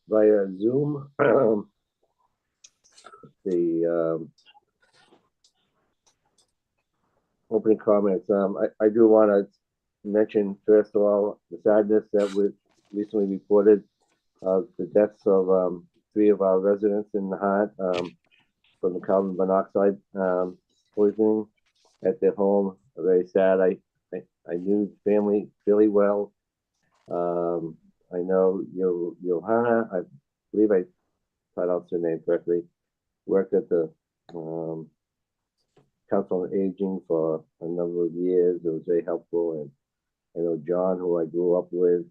via Zoom. The opening comments. I do want to mention, first of all, the sadness that we recently reported of the deaths of 3 of our residents in Nahant from the carbon monoxide poisoning at their home. Very sad. I knew the family really well. I know Johanna, I believe I pronounced her name correctly, worked at the Council on Aging for a number of years. It was very helpful. And I know John, who I grew up with,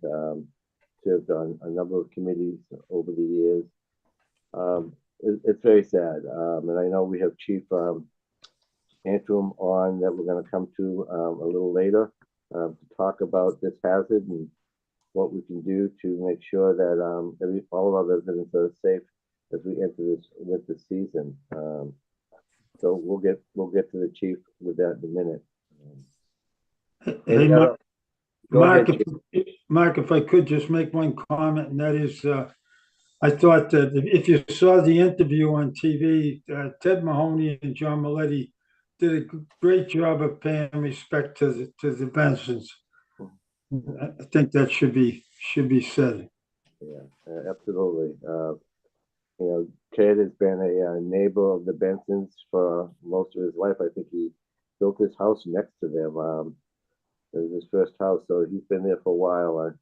served on a number of committees over the years. It's very sad. And I know we have Chief Antrim on that we're going to come to a little later to talk about this hazard and what we can do to make sure that all of our residents are safe as we enter this winter season. So we'll get to the chief with that in a minute. Hey, Mark, if I could just make one comment, and that is, I thought that if you saw the interview on TV, Ted Mahoney and John Maletti did a great job of paying respect to the Bensons. I think that should be said. Yeah, absolutely. Ted has been a neighbor of the Bensons for most of his life. I think he built his house next to them. It was his first house, so he's been there for a while.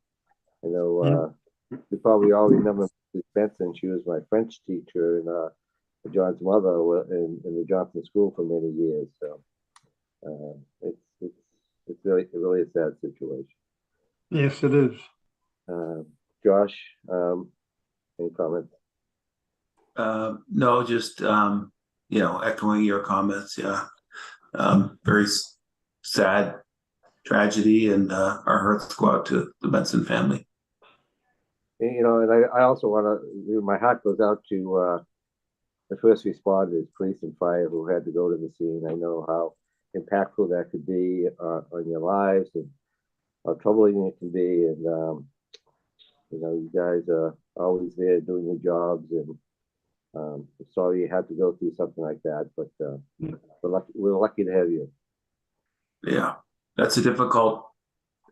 I know you probably all remember Mrs. Benson. She was my French teacher and John's mother in the Johnson School for many years. So it's really a sad situation. Yes, it is. Josh, any comments? No, just echoing your comments. Yeah, very sad tragedy, and our hearts go out to the Benson family. And I also want to. My heart goes out to the first responders, police and fire, who had to go to the scene. I know how impactful that could be on your lives and how troubling it can be. And you guys are always there doing your jobs, and sorry you had to go through something like that, but we're lucky to have you. Yeah, that's a difficult,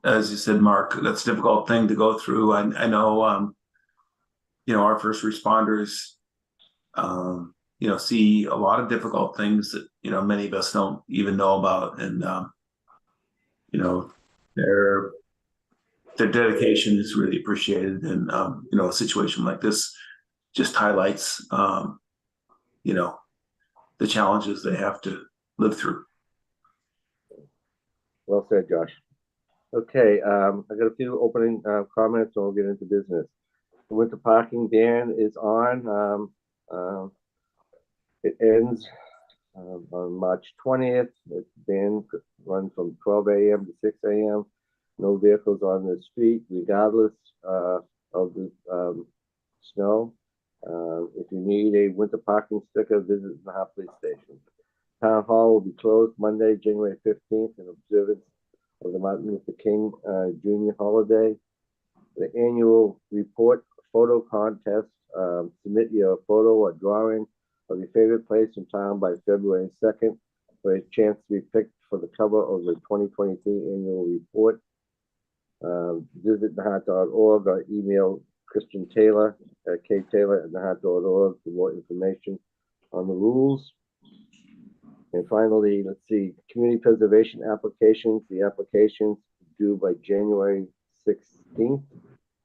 as you said, Mark, that's a difficult thing to go through. I know, our first responders, see a lot of difficult things that, many of us don't even know about. And, their dedication is really appreciated. And, a situation like this just highlights, the challenges they have to live through. Well said, Josh. Okay, I got a few opening comments, and we'll get into business. The winter parking ban is on. It ends on March 20th. The ban runs from 12 a.m. to 6 a.m. No vehicles on the street, regardless of the snow. If you need a winter parking sticker, visit the Nahant Police Station. Town Hall will be closed Monday, January 15th, in observance of the Martin Luther King Jr. holiday. The annual report photo contest. Submit your photo or drawing of your favorite place in town by February 2nd for a chance to be picked for the cover of the 2023 annual report. Visit nahant.org or email Christian Taylor at ktaylor@nahant.org for more information on the rules. And finally, let's see, community preservation applications. The applications due by January 16th,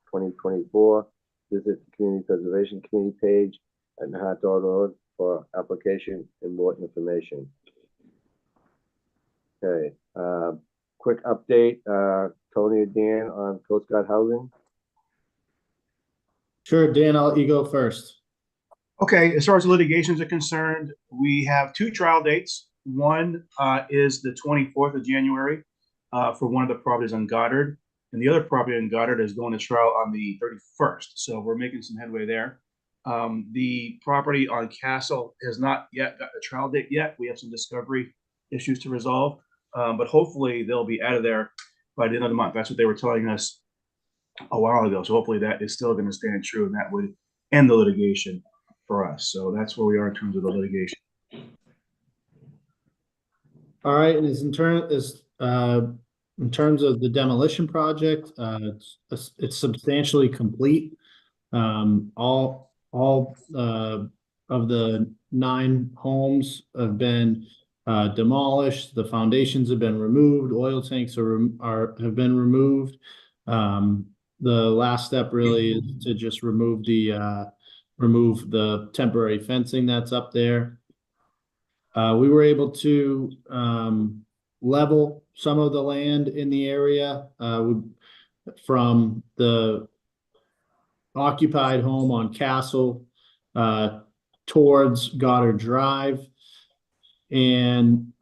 2024. Visit the Community Preservation Committee page at nahant.org for application and more information. Okay, quick update, Tony or Dan, on Coast Guard housing. Sure, Dan, I'll let you go first. Okay, as far as litigations are concerned, we have 2 trial dates. One is the 24th of January for one of the properties on Goddard, and the other property on Goddard is going to trial on the 31st. So we're making some headway there. The property on Castle has not yet got a trial date yet. We have some discovery issues to resolve, but hopefully they'll be out of there by the end of the month. That's what they were telling us a while ago. So hopefully that is still going to stand true, and that would and the litigation for us. So that's where we are in terms of the litigation. All right, and in terms of the demolition project, it's substantially complete. All of the 9 homes have been demolished. The foundations have been removed. Oil tanks have been removed. The last step really is to just remove the temporary fencing that's up there. We were able to level some of the land in the area from the occupied home on Castle towards Goddard Drive, and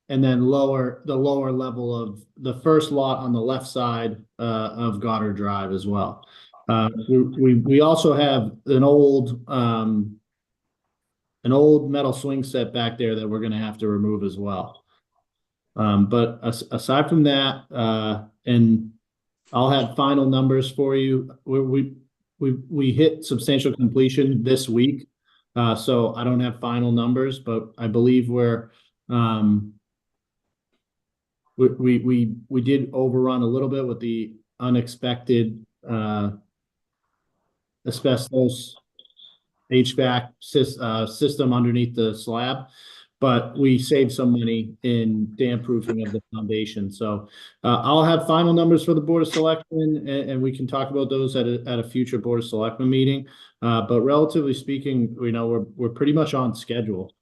then the lower level of the first lot on the left side of Goddard Drive as well. We also have an old metal swing set back there that we're going to have to remove as well. But aside from that, and I'll have final numbers for you. We hit substantial completion this week, so I don't have final numbers, but I believe we did overrun a little bit with the unexpected asbestos HVAC system underneath the slab, but we saved some money in damp proofing of the foundation. So I'll have final numbers for the Board of Selectmen, and we can talk about those at a future Board of Selectmen meeting. But relatively speaking, we're pretty much on schedule.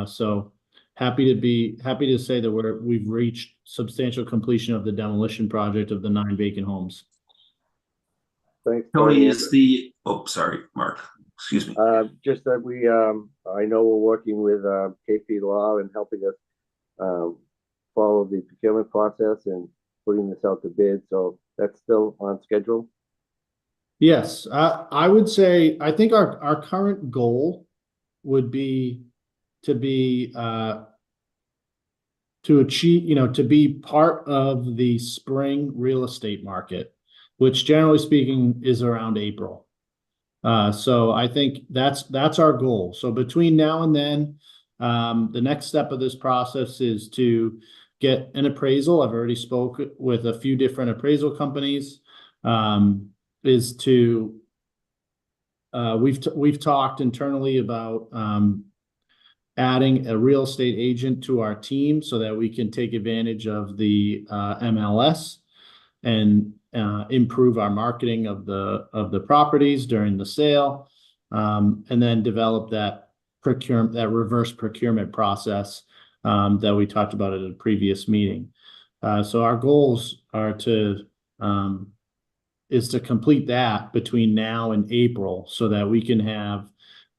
So happy to say that we've reached substantial completion of the demolition project of the 9 vacant homes. Thanks, Tony, sorry, Mark. Excuse me. Just that I know we're working with KP Law and helping us follow the procurement process and putting this out to bid. So that's still on schedule. Yes, I would say I think our current goal would be to achieve, to be part of the spring real estate market, which generally speaking is around April. So I think that's our goal. So between now and then, the next step of this process is to get an appraisal. I've already spoke with a few different appraisal companies. We've talked internally about adding a real estate agent to our team so that we can take advantage of the MLS and improve our marketing of the properties during the sale, and then develop that reverse procurement process that we talked about at a previous meeting. So our goals are to complete that between now and April so that we can have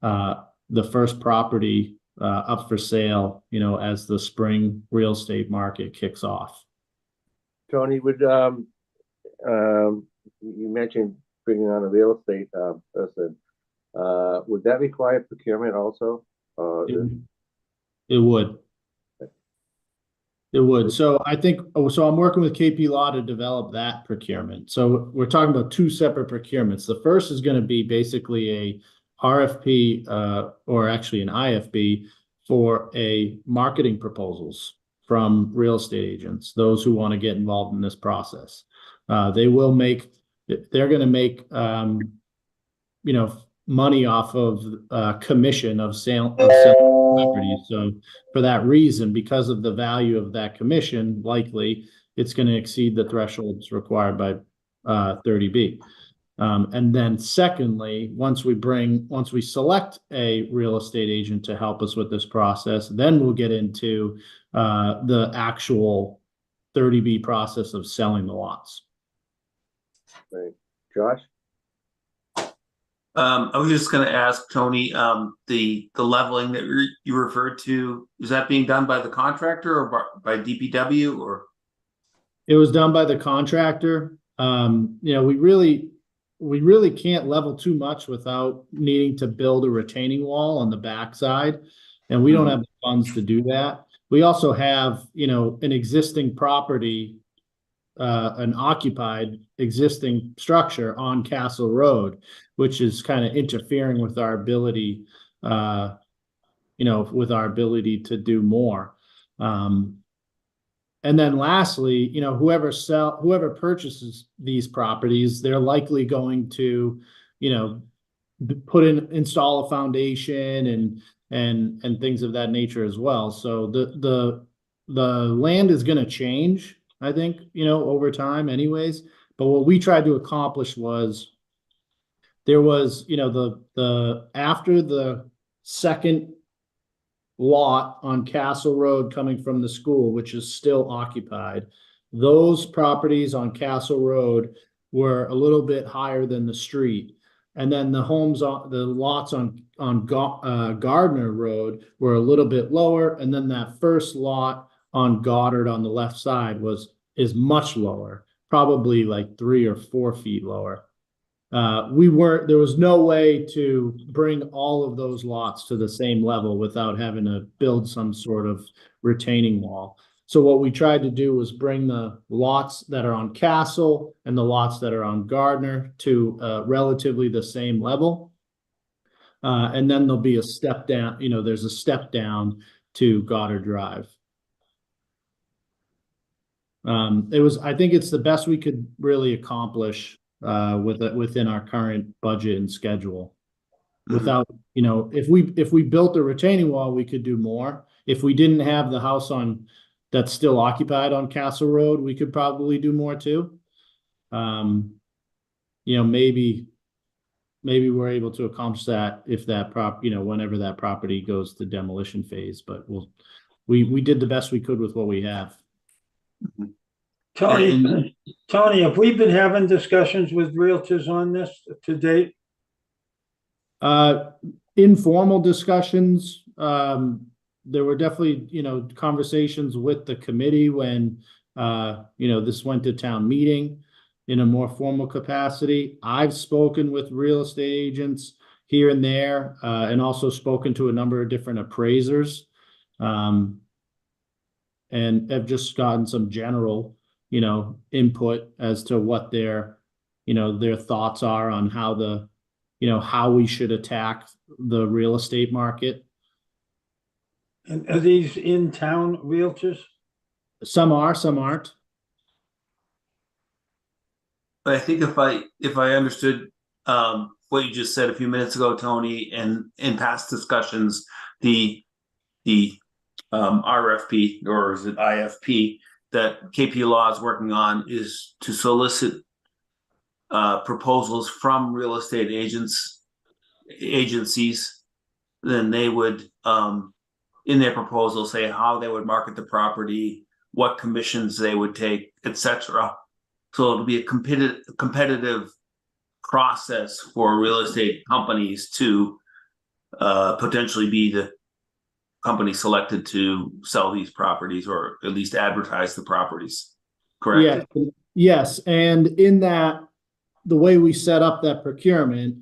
the first property up for sale, as the spring real estate market kicks off. Tony, you mentioned bringing on a real estate person. Would that require procurement also? It would. It would. So I'm working with KP Law to develop that procurement. So we're talking about 2 separate procurements. The first is going to be basically a RFP, or actually an IFB for marketing proposals from real estate agents, those who want to get involved in this process. They're going to make, money off of commission of selling properties. So for that reason, because of the value of that commission, likely it's going to exceed the thresholds required by 30B. And then secondly, once we select a real estate agent to help us with this process, then we'll get into the actual 30B process of selling the lots. Right. Josh? I was just going to ask Tony, the leveling that you referred to, is that being done by the contractor or by DPW or? It was done by the contractor. We really can't level too much without needing to build a retaining wall on the backside, and we don't have the funds to do that. We also have, an existing property an occupied existing structure on Castle Road, which is kind of interfering with our ability, with our ability to do more. And then lastly, whoever purchases these properties, they're likely going to, install a foundation and things of that nature as well. So the land is going to change, I think, over time anyways. But what we tried to accomplish was there was, after the second lot on Castle Road coming from the school, which is still occupied, those properties on Castle Road were a little bit higher than the street. And then the lots on Gardner Road were a little bit lower. And then that first lot on Goddard on the left side is much lower, probably like 3 or 4 feet lower. There was no way to bring all of those lots to the same level without having to build some sort of retaining wall. So what we tried to do was bring the lots that are on Castle and the lots that are on Gardner to relatively the same level. And then there'll be a step down, there's a step down to Goddard Drive. I think it's the best we could really accomplish within our current budget and schedule. Without, if we built a retaining wall, we could do more. If we didn't have the house that's still occupied on Castle Road, we could probably do more too. Maybe we're able to accomplish that if that whenever that property goes to demolition phase, but we did the best we could with what we have. Tony, have we been having discussions with realtors on this to date? Informal discussions. There were definitely, conversations with the committee when, this went to town meeting in a more formal capacity. I've spoken with real estate agents here and there, and also spoken to a number of different appraisers, and have just gotten some general, input as to what their thoughts are on how how we should attack the real estate market. And are these in-town realtors? Some are, some aren't. But I think if I understood what you just said a few minutes ago, Tony, and in past discussions, the RFP, or is it IFP, that KP Law is working on is to solicit proposals from real estate agencies. Then they would, in their proposal, say how they would market the property, what commissions they would take, etc. So it'll be a competitive process for real estate companies to potentially be the company selected to sell these properties, or at least advertise the properties. Correct? Yes. And in that, the way we set up that procurement,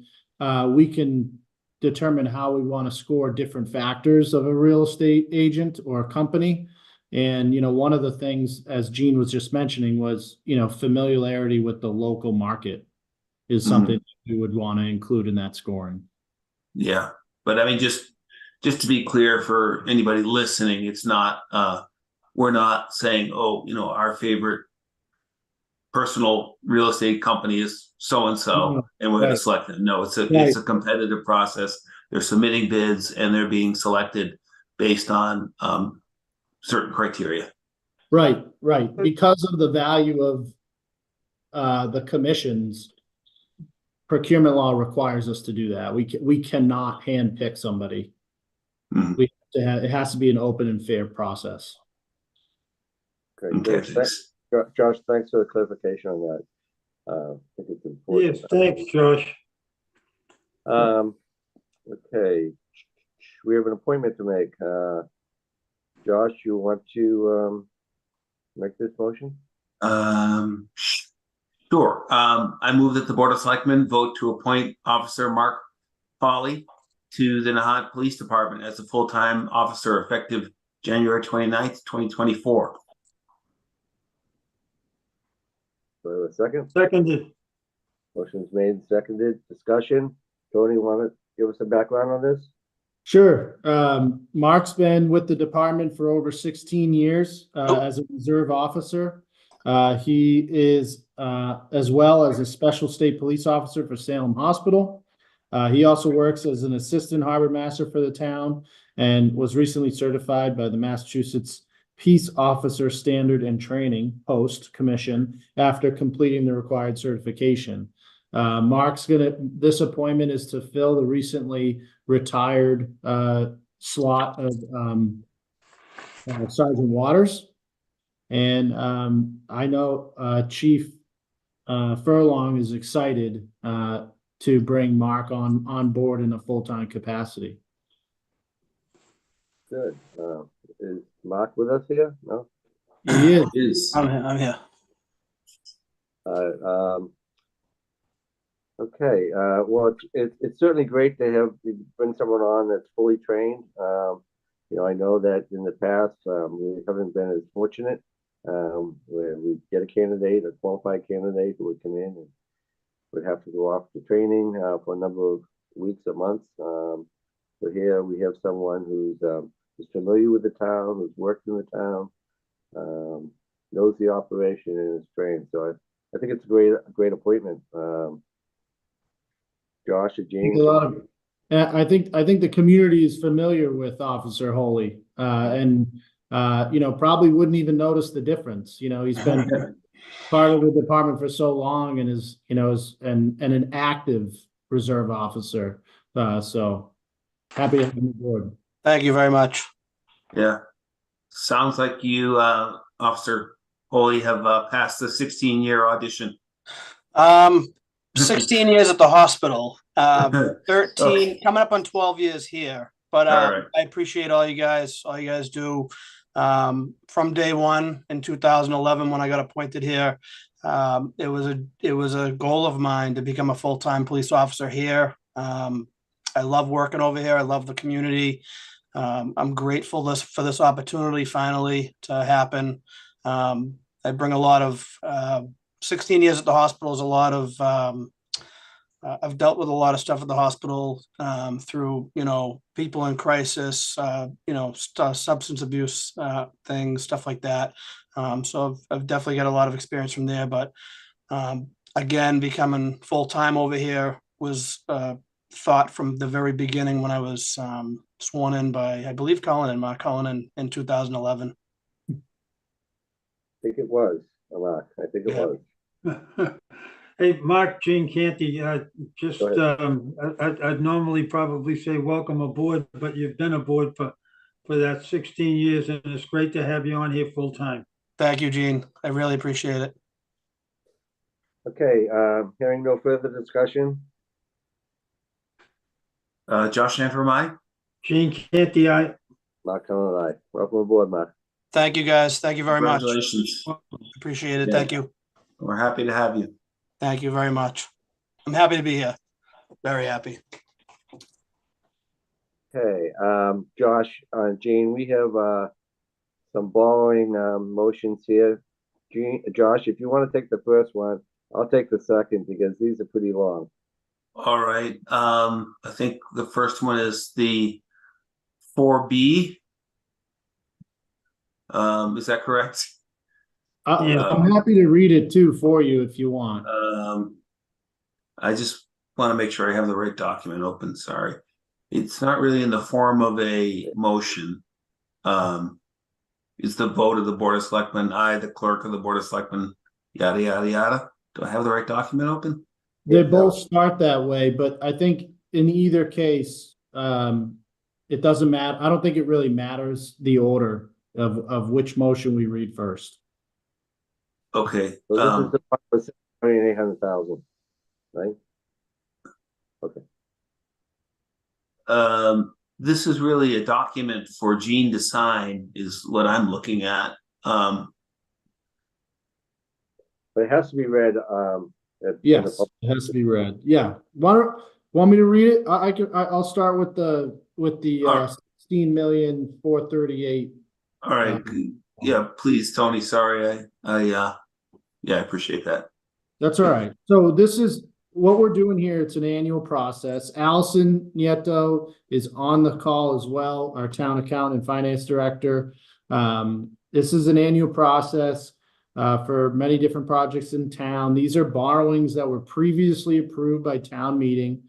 we can determine how we want to score different factors of a real estate agent or a company. And, one of the things, as Gene was just mentioning, was, familiarity with the local market is something we would want to include in that scoring. Yeah. But I mean, just to be clear for anybody listening, it's not, we're not saying, our favorite personal real estate company is so-and-so, and we're going to select them. No, it's a competitive process. They're submitting bids and they're being selected based on certain criteria. Right. Because of the value of the commissions, procurement law requires us to do that. We cannot handpick somebody. It has to be an open and fair process. Okay, thanks. Josh, thanks for the clarification on that. I think it's important. Yes, thanks, Josh. Okay, we have an appointment to make. Josh, you want to make this motion? Sure. I move that the Board of Selectmen vote to appoint Officer Mark Foley to the Nahant Police Department as a full-time officer effective January 29th, 2024. Do I have a second? Seconded. Motion's made and seconded. Discussion. Tony, want to give us a background on this? Sure. Mark's been with the department for over 16 years as a reserve officer. He is as well as a special state police officer for Salem Hospital. He also works as an assistant harbor master for the town and was recently certified by the Massachusetts Peace Officer Standard and Training Post Commission after completing the required certification. This appointment is to fill the recently retired slot of Sergeant Waters. And I know Chief Furlong is excited to bring Mark on board in a full-time capacity. Good. Is Mark with us here? No? He is. Is. I'm here. Okay, well, it's certainly great to bring someone on that's fully trained. I know that in the past, we haven't been as fortunate where we get a qualified candidate who would come in and would have to go off to training for a number of weeks or months. So here we have someone who's familiar with the town, who's worked in the town, knows the operation and is trained. So I think it's a great appointment. Josh or Gene? I think the community is familiar with Officer Holy, and probably wouldn't even notice the difference. He's been part of the department for so long and is an active reserve officer. So happy to have him aboard. Thank you very much. Yeah. Sounds like you, Officer Holy, have passed the 16-year audition. 16 years at the hospital, 13, coming up on 12 years here. But Right. I appreciate all you guys do. From day one in 2011, when I got appointed here, it was a goal of mine to become a full-time police officer here. I love working over here. I love the community. I'm grateful for this opportunity finally to happen. I bring a lot of 16 years at the hospital is a lot of I've dealt with a lot of stuff at the hospital through people in crisis, substance abuse things, stuff like that. So I've definitely got a lot of experience from there. But again, becoming full-time over here was thought from the very beginning when I was sworn in by, I believe, Mark Cullen in 2011. I think it was, Mark. I think it was. Hey, Mark, Gene Canty, I'd normally probably say welcome aboard, but you've been aboard for that 16 years, and it's great to have you on here full time. Thank you, Gene. I really appreciate it. Okay, hearing no further discussion. Josh Antrim, aye. Gene Canty, aye. Mark Cullen and I. Welcome aboard, Mark. Thank you, guys. Thank you very much. Congratulations. Appreciate it. Yeah. Thank you. We're happy to have you. Thank you very much. I'm happy to be here. Very happy. Okay, Josh, Gene, we have some borrowing motions here. Josh, if you want to take the first one, I'll take the second because these are pretty long. All right. I think the first one is the 4B. Is that correct? I'm happy to read it too for you if you want. I just want to make sure I have the right document open. Sorry. It's not really in the form of a motion. It's the vote of the Board of Selectmen. I, the clerk of the Board of Selectmen, yada, yada, yada. Do I have the right document open? They both start that way, but I think in either case, it doesn't matter. I don't think it really matters the order of which motion we read first. Okay. So this is the 800,000, right? Okay. This is really a document for Gene to sign, is what I'm looking at. But it has to be read. Yes, it has to be read. Yeah. Want me to read it? I'll start with the 16,438,000. All right. Yeah, please, Tony. Sorry. I appreciate that. That's all right. So this is what we're doing here. It's an annual process. Allison Nieto is on the call as well, our town accountant and finance director. This is an annual process for many different projects in town. These are borrowings that were previously approved by town meeting.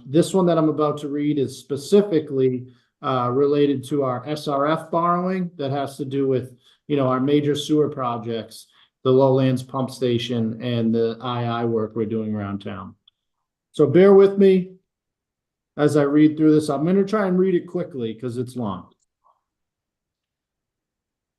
This one that I'm about to read is specifically related to our SRF borrowing that has to do with, our major sewer projects, the Lowlands Pump Station, and the II work we're doing around town. So bear with me as I read through this. I'm going to try and read it quickly because it's long.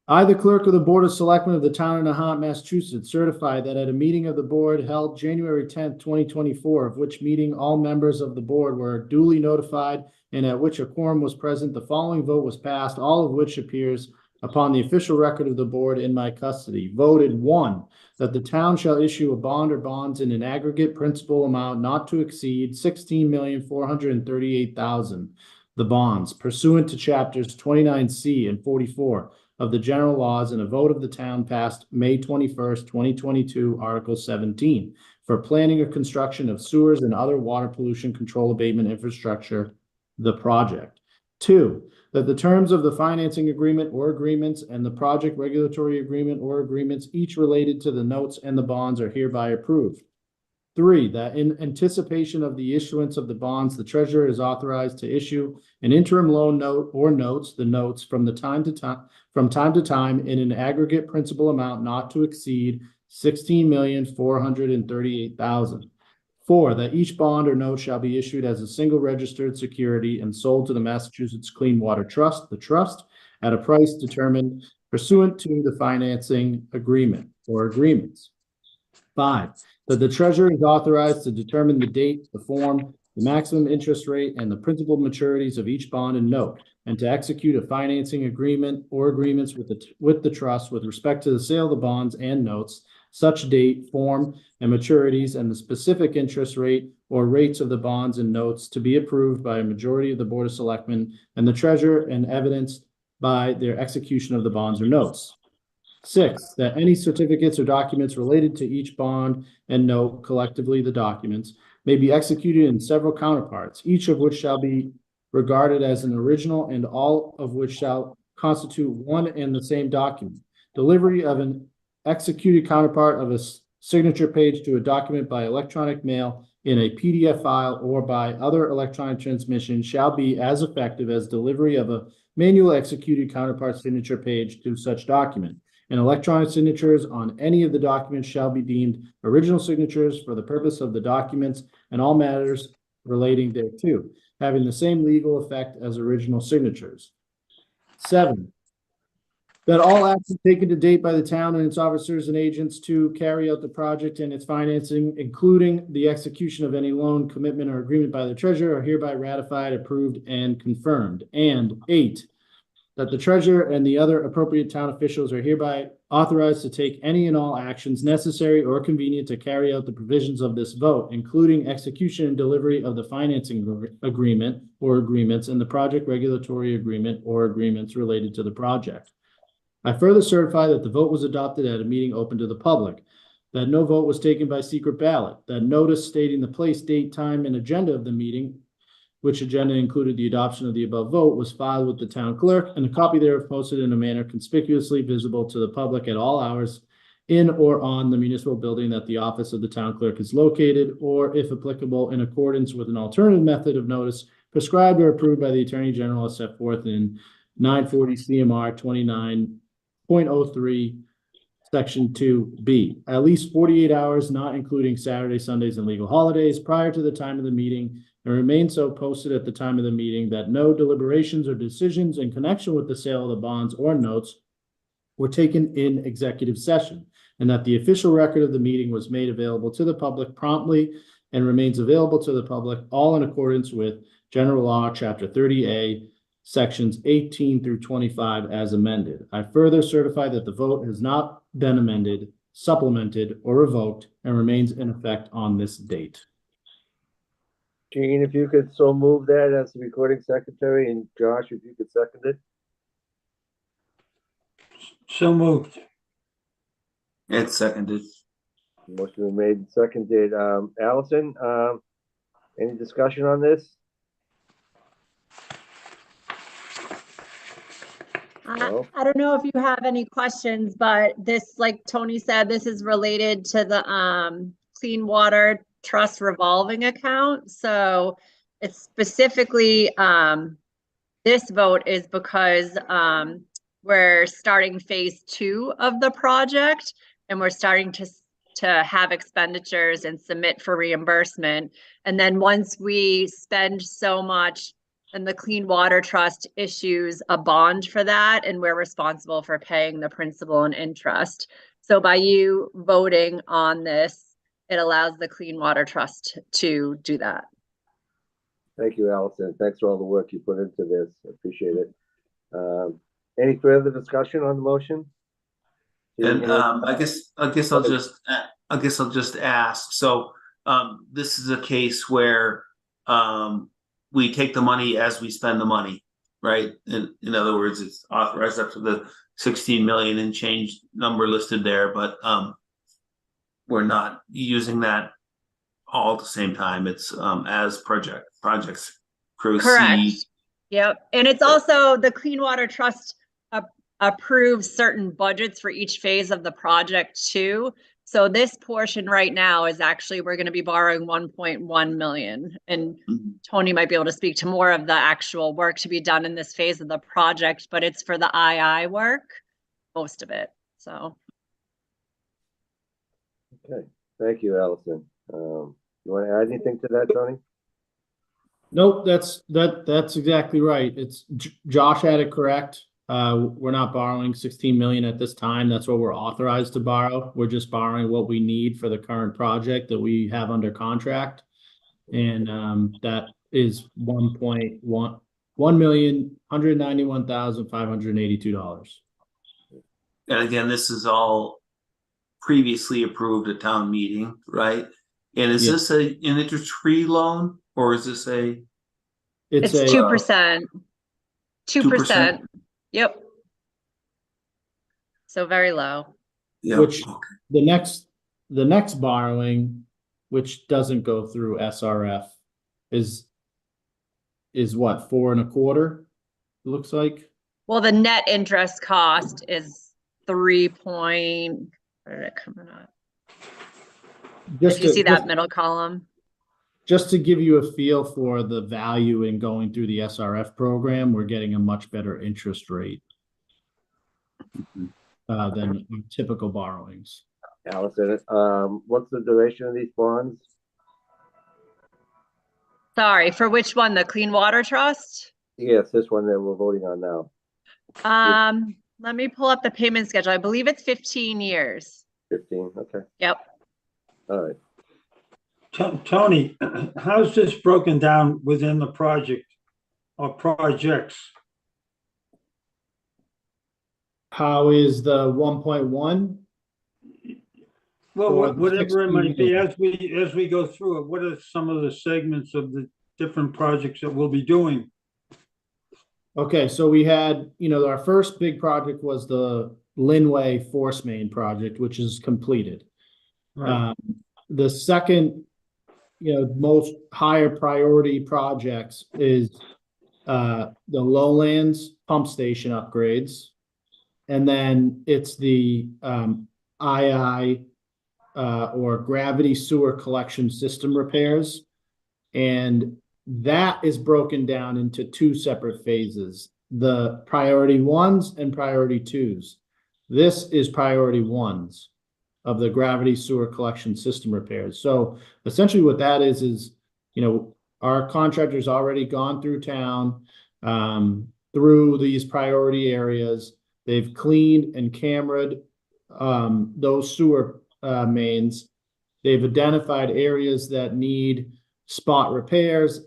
I, the clerk of the Board of Selectmen of the town of Nahant, Massachusetts, certify that at a meeting of the board held January 10th, 2024, of which meeting all members of the board were duly notified and at which a quorum was present, the following vote was passed, all of which appears upon the official record of the board in my custody. Voted 1, that the town shall issue a bond or bonds in an aggregate principal amount not to exceed $16,438,000, the bonds pursuant to chapters 29C and 44 of the general laws, and a vote of the town passed May 21st, 2022, Article 17, for planning or construction of sewers and other water pollution control abatement infrastructure, the project. 2, that the terms of the financing agreement or agreements and the project regulatory agreement or agreements, each related to the notes and the bonds, are hereby approved. 3, that in anticipation of the issuance of the bonds, the treasurer is authorized to issue an interim loan note or notes, the notes from time to time in an aggregate principal amount not to exceed $16,438,000. 4, that each bond or note shall be issued as a single registered security and sold to the Massachusetts Clean Water Trust, the trust, at a price determined pursuant to the financing agreement or agreements. 5, that the treasurer is authorized to determine the date, the form, the maximum interest rate, and the principal maturities of each bond and note, and to execute a financing agreement or agreements with the trust with respect to the sale of the bonds and notes, such date, form, and maturities, and the specific interest rate or rates of the bonds and notes to be approved by a majority of the Board of Selectmen and the treasurer, and evidenced by their execution of the bonds or notes. 6, that any certificates or documents related to each bond and note, collectively the documents, may be executed in several counterparts, each of which shall be regarded as an original and all of which shall constitute one and the same document. Delivery of an executed counterpart of a signature page to a document by electronic mail in a PDF file or by other electronic transmission shall be as effective as delivery of a manual executed counterpart signature page to such document. And electronic signatures on any of the documents shall be deemed original signatures for the purpose of the documents and all matters relating thereto, having the same legal effect as original signatures. 7, that all actions taken to date by the town and its officers and agents to carry out the project and its financing, including the execution of any loan, commitment, or agreement by the treasurer, are hereby ratified, approved, and confirmed. And 8, that the treasurer and the other appropriate town officials are hereby authorized to take any and all actions necessary or convenient to carry out the provisions of this vote, including execution and delivery of the financing agreement or agreements and the project regulatory agreement or agreements related to the project. I further certify that the vote was adopted at a meeting open to the public, that no vote was taken by secret ballot, that notice stating the place, date, time, and agenda of the meeting, which agenda included the adoption of the above vote, was filed with the town clerk, and a copy thereof posted in a manner conspicuously visible to the public at all hours in or on the municipal building that the office of the town clerk is located, or if applicable, in accordance with an alternative method of notice prescribed or approved by the Attorney General as set forth in 940 CMR 29.03 Section 2B, at least 48 hours, not including Saturdays, Sundays, and legal holidays, prior to the time of the meeting, and remain so posted at the time of the meeting, that no deliberations or decisions in connection with the sale of the bonds or notes were taken in executive session, and that the official record of the meeting was made available to the public promptly and remains available to the public, all in accordance with General Law, Chapter 30A, Sections 18 through 25 as amended. I further certify that the vote has not been amended, supplemented, or revoked and remains in effect on this date. Gene, if you could so move that as the recording secretary, and Josh, if you could second it. So moved. It's seconded. Motion been made and seconded. Allison, any discussion on this? No? I don't know if you have any questions, but this, like Tony said, this is related to the Clean Water Trust revolving account. So it's specifically this vote is because we're starting phase 2 of the project, and we're starting to have expenditures and submit for reimbursement. And then once we spend so much, and the Clean Water Trust issues a bond for that, and we're responsible for paying the principal and interest. So by you voting on this, it allows the Clean Water Trust to do that. Thank you, Allison. Thanks for all the work you put into this. I appreciate it. Any further discussion on the motion? And I guess I'll just ask. So this is a case where we take the money as we spend the money, right? In other words, it's authorized up to the 16 million and change number listed there, but we're not using that all at the same time. It's as projects proceed. Correct. Yep. And it's also the Clean Water Trust approves certain budgets for each phase of the project too. So this portion right now is actually, we're going to be borrowing 1.1 million. And Tony might be able to speak to more of the actual work to be done in this phase of the project, but it's for the II work, most of it. So. Okay. Thank you, Allison. You want to add anything to that, Tony? Nope, that's exactly right. It's Josh had it correct. We're not borrowing 16 million at this time. That's what we're authorized to borrow. We're just borrowing what we need for the current project that we have under contract. And that is $1,191,582. And again, this is all previously approved at town meeting, right? And is this an interest-free loan, or is this a? It's 2%. 2%. Yep. So very low. Yeah. Which the next borrowing, which doesn't go through SRF, is what, 4.25%? It looks like. Well, the net interest cost is 3 point. Where did it come up? If you see that middle column. Just to give you a feel for the value in going through the SRF program, we're getting a much better interest rate than typical borrowings. Allison, what's the duration of these bonds? Sorry, for which one? The Clean Water Trust? Yes, this one that we're voting on now. Let me pull up the payment schedule. I believe it's 15 years. 15, okay. Yep. All right. Tony, how's this broken down within the project or projects? How is the 1.1? Well, Or whatever it might be, 16 as we go through it, what are some of the segments of the different projects that we'll be doing? Okay, so we had, our first big project was the Linway Force Main project, which is completed. Right. The second, most higher priority projects is the Lowlands pump station upgrades. And then it's the II or gravity sewer collection system repairs. And that is broken down into 2 separate phases, the priority 1s and priority 2s. This is priority 1s of the gravity sewer collection system repairs. So essentially what that is, our contractor's already gone through town, through these priority areas. They've cleaned and cameraed those sewer mains. They've identified areas that need spot repairs.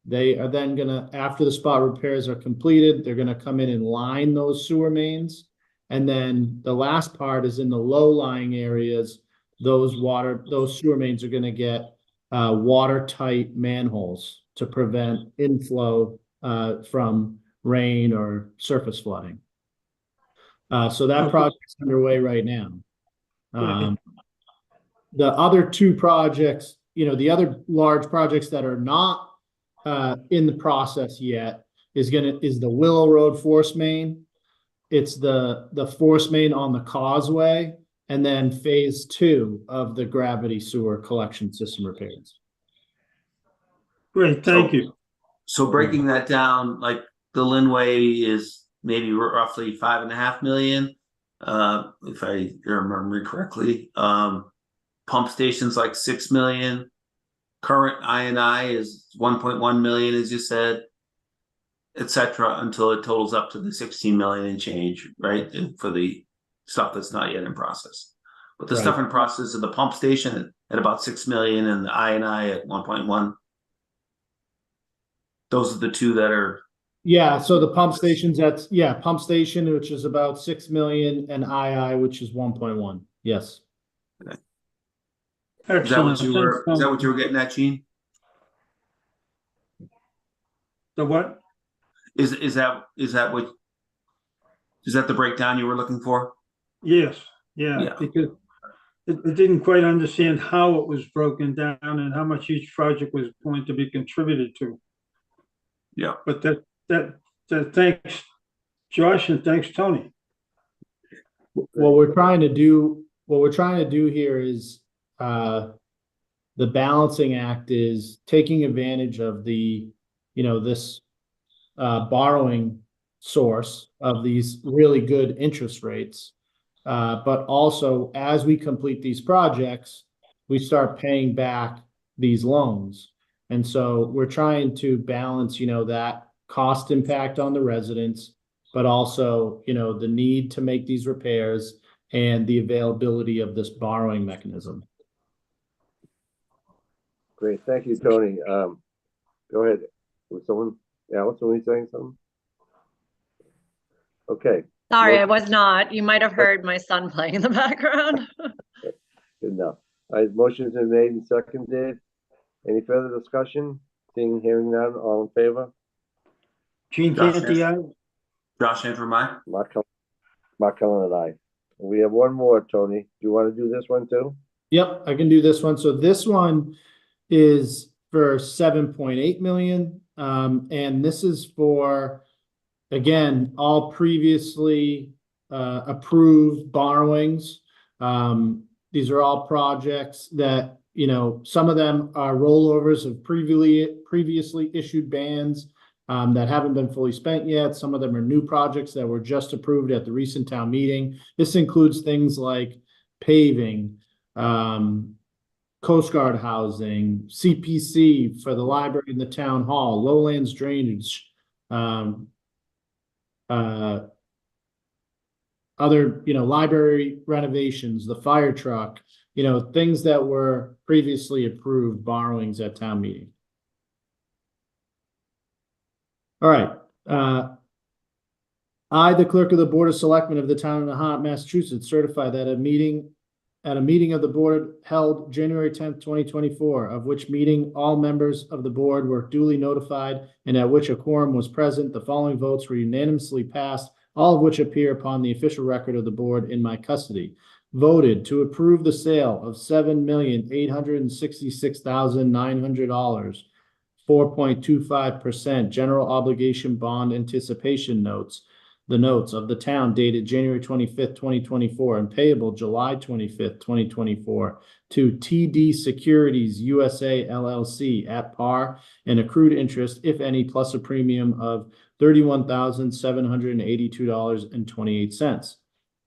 They are then after the spot repairs are completed, they're gonna come in and line those sewer mains. And then the last part is in the low-lying areas, those sewer mains are gonna get watertight manholes to prevent inflow from rain or surface flooding. So that project's underway right now. the other two projects, the other large projects that are not in the process yet is the Willow Road force main. It's the force main on the causeway, and then phase 2 of the gravity sewer collection system repairs. Great, thank you. So breaking that down, like the Linway is maybe roughly 5.5 million, if I remember correctly. Pump stations like 6 million. Current INI is 1.1 million, as you said, etc., until it totals up to the 16 million and change, right? For the stuff that's not yet in process. But the stuff in process of the pump station at about 6 million and the INI at 1.1. Those are the two that are. Yeah, so the pump stations, pump station, which is about 6 million, and II, which is 1.1. Yes. Okay. Excellent. Is that what you were getting at, Gene? The what? Is that the breakdown you were looking for? Yes, yeah. Because it didn't quite understand how it was broken down and how much each project was going to be contributed to. Yeah. But that thanks, Josh, and thanks, Tony. What we're trying to do here is the balancing act is taking advantage of the this borrowing source of these really good interest rates, but also as we complete these projects, we start paying back these loans. And so we're trying to balance that cost impact on the residents, but also the need to make these repairs and the availability of this borrowing mechanism. Great, thank you, Tony. Go ahead. Was someone, Allison, were you saying something? Okay. Sorry, I was not. You might have heard my son playing in the background. Good enough. All right, motion's been made and seconded. Any further discussion? Seeing, hearing none, all in favor? Gene Canty, aye. Josh Antrim, aye. Mark Cullen and I. We have one more, Tony. Do you want to do this one too? Yep, I can do this one. So this one is for 7.8 million. And this is for, again, all previously approved borrowings. These are all projects that, some of them are rollovers of previously issued bans that haven't been fully spent yet. Some of them are new projects that were just approved at the recent town meeting. This includes things like paving, Coast Guard housing, CPC for the library and the town hall, lowlands drainage, other, library renovations, the fire truck, things that were previously approved borrowings at town meeting. All right. I, the clerk of the Board of Selectmen of the town of Nahant, Massachusetts, certify that at a meeting of the board held January 10th, 2024, of which meeting all members of the board were duly notified and at which a quorum was present, the following votes were unanimously passed, all of which appear upon the official record of the board in my custody. Voted to approve the sale of $7,866,900, 4.25% general obligation bond anticipation notes, the notes of the town dated January 25th, 2024 and payable July 25th, 2024 to TD Securities USA LLC at par and accrued interest, if any, plus a premium of $31,782.28.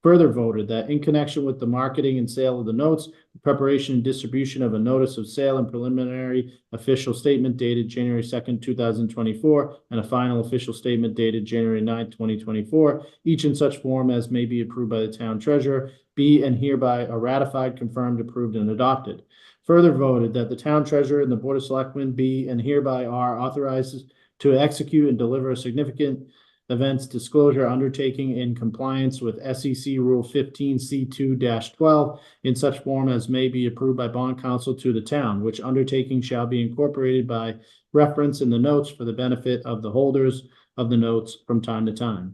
Further voted that in connection with the marketing and sale of the notes, the preparation and distribution of a notice of sale and preliminary official statement dated January 2nd, 2024, and a final official statement dated January 9th, 2024, each in such form as may be approved by the town treasurer, be and hereby are ratified, confirmed, approved, and adopted. Further voted that the town treasurer and the Board of Selectmen be and hereby are authorized to execute and deliver a significant events disclosure undertaking in compliance with SEC Rule 15C2-12 in such form as may be approved by bond counsel to the town, which undertaking shall be incorporated by reference in the notes for the benefit of the holders of the notes from time to time.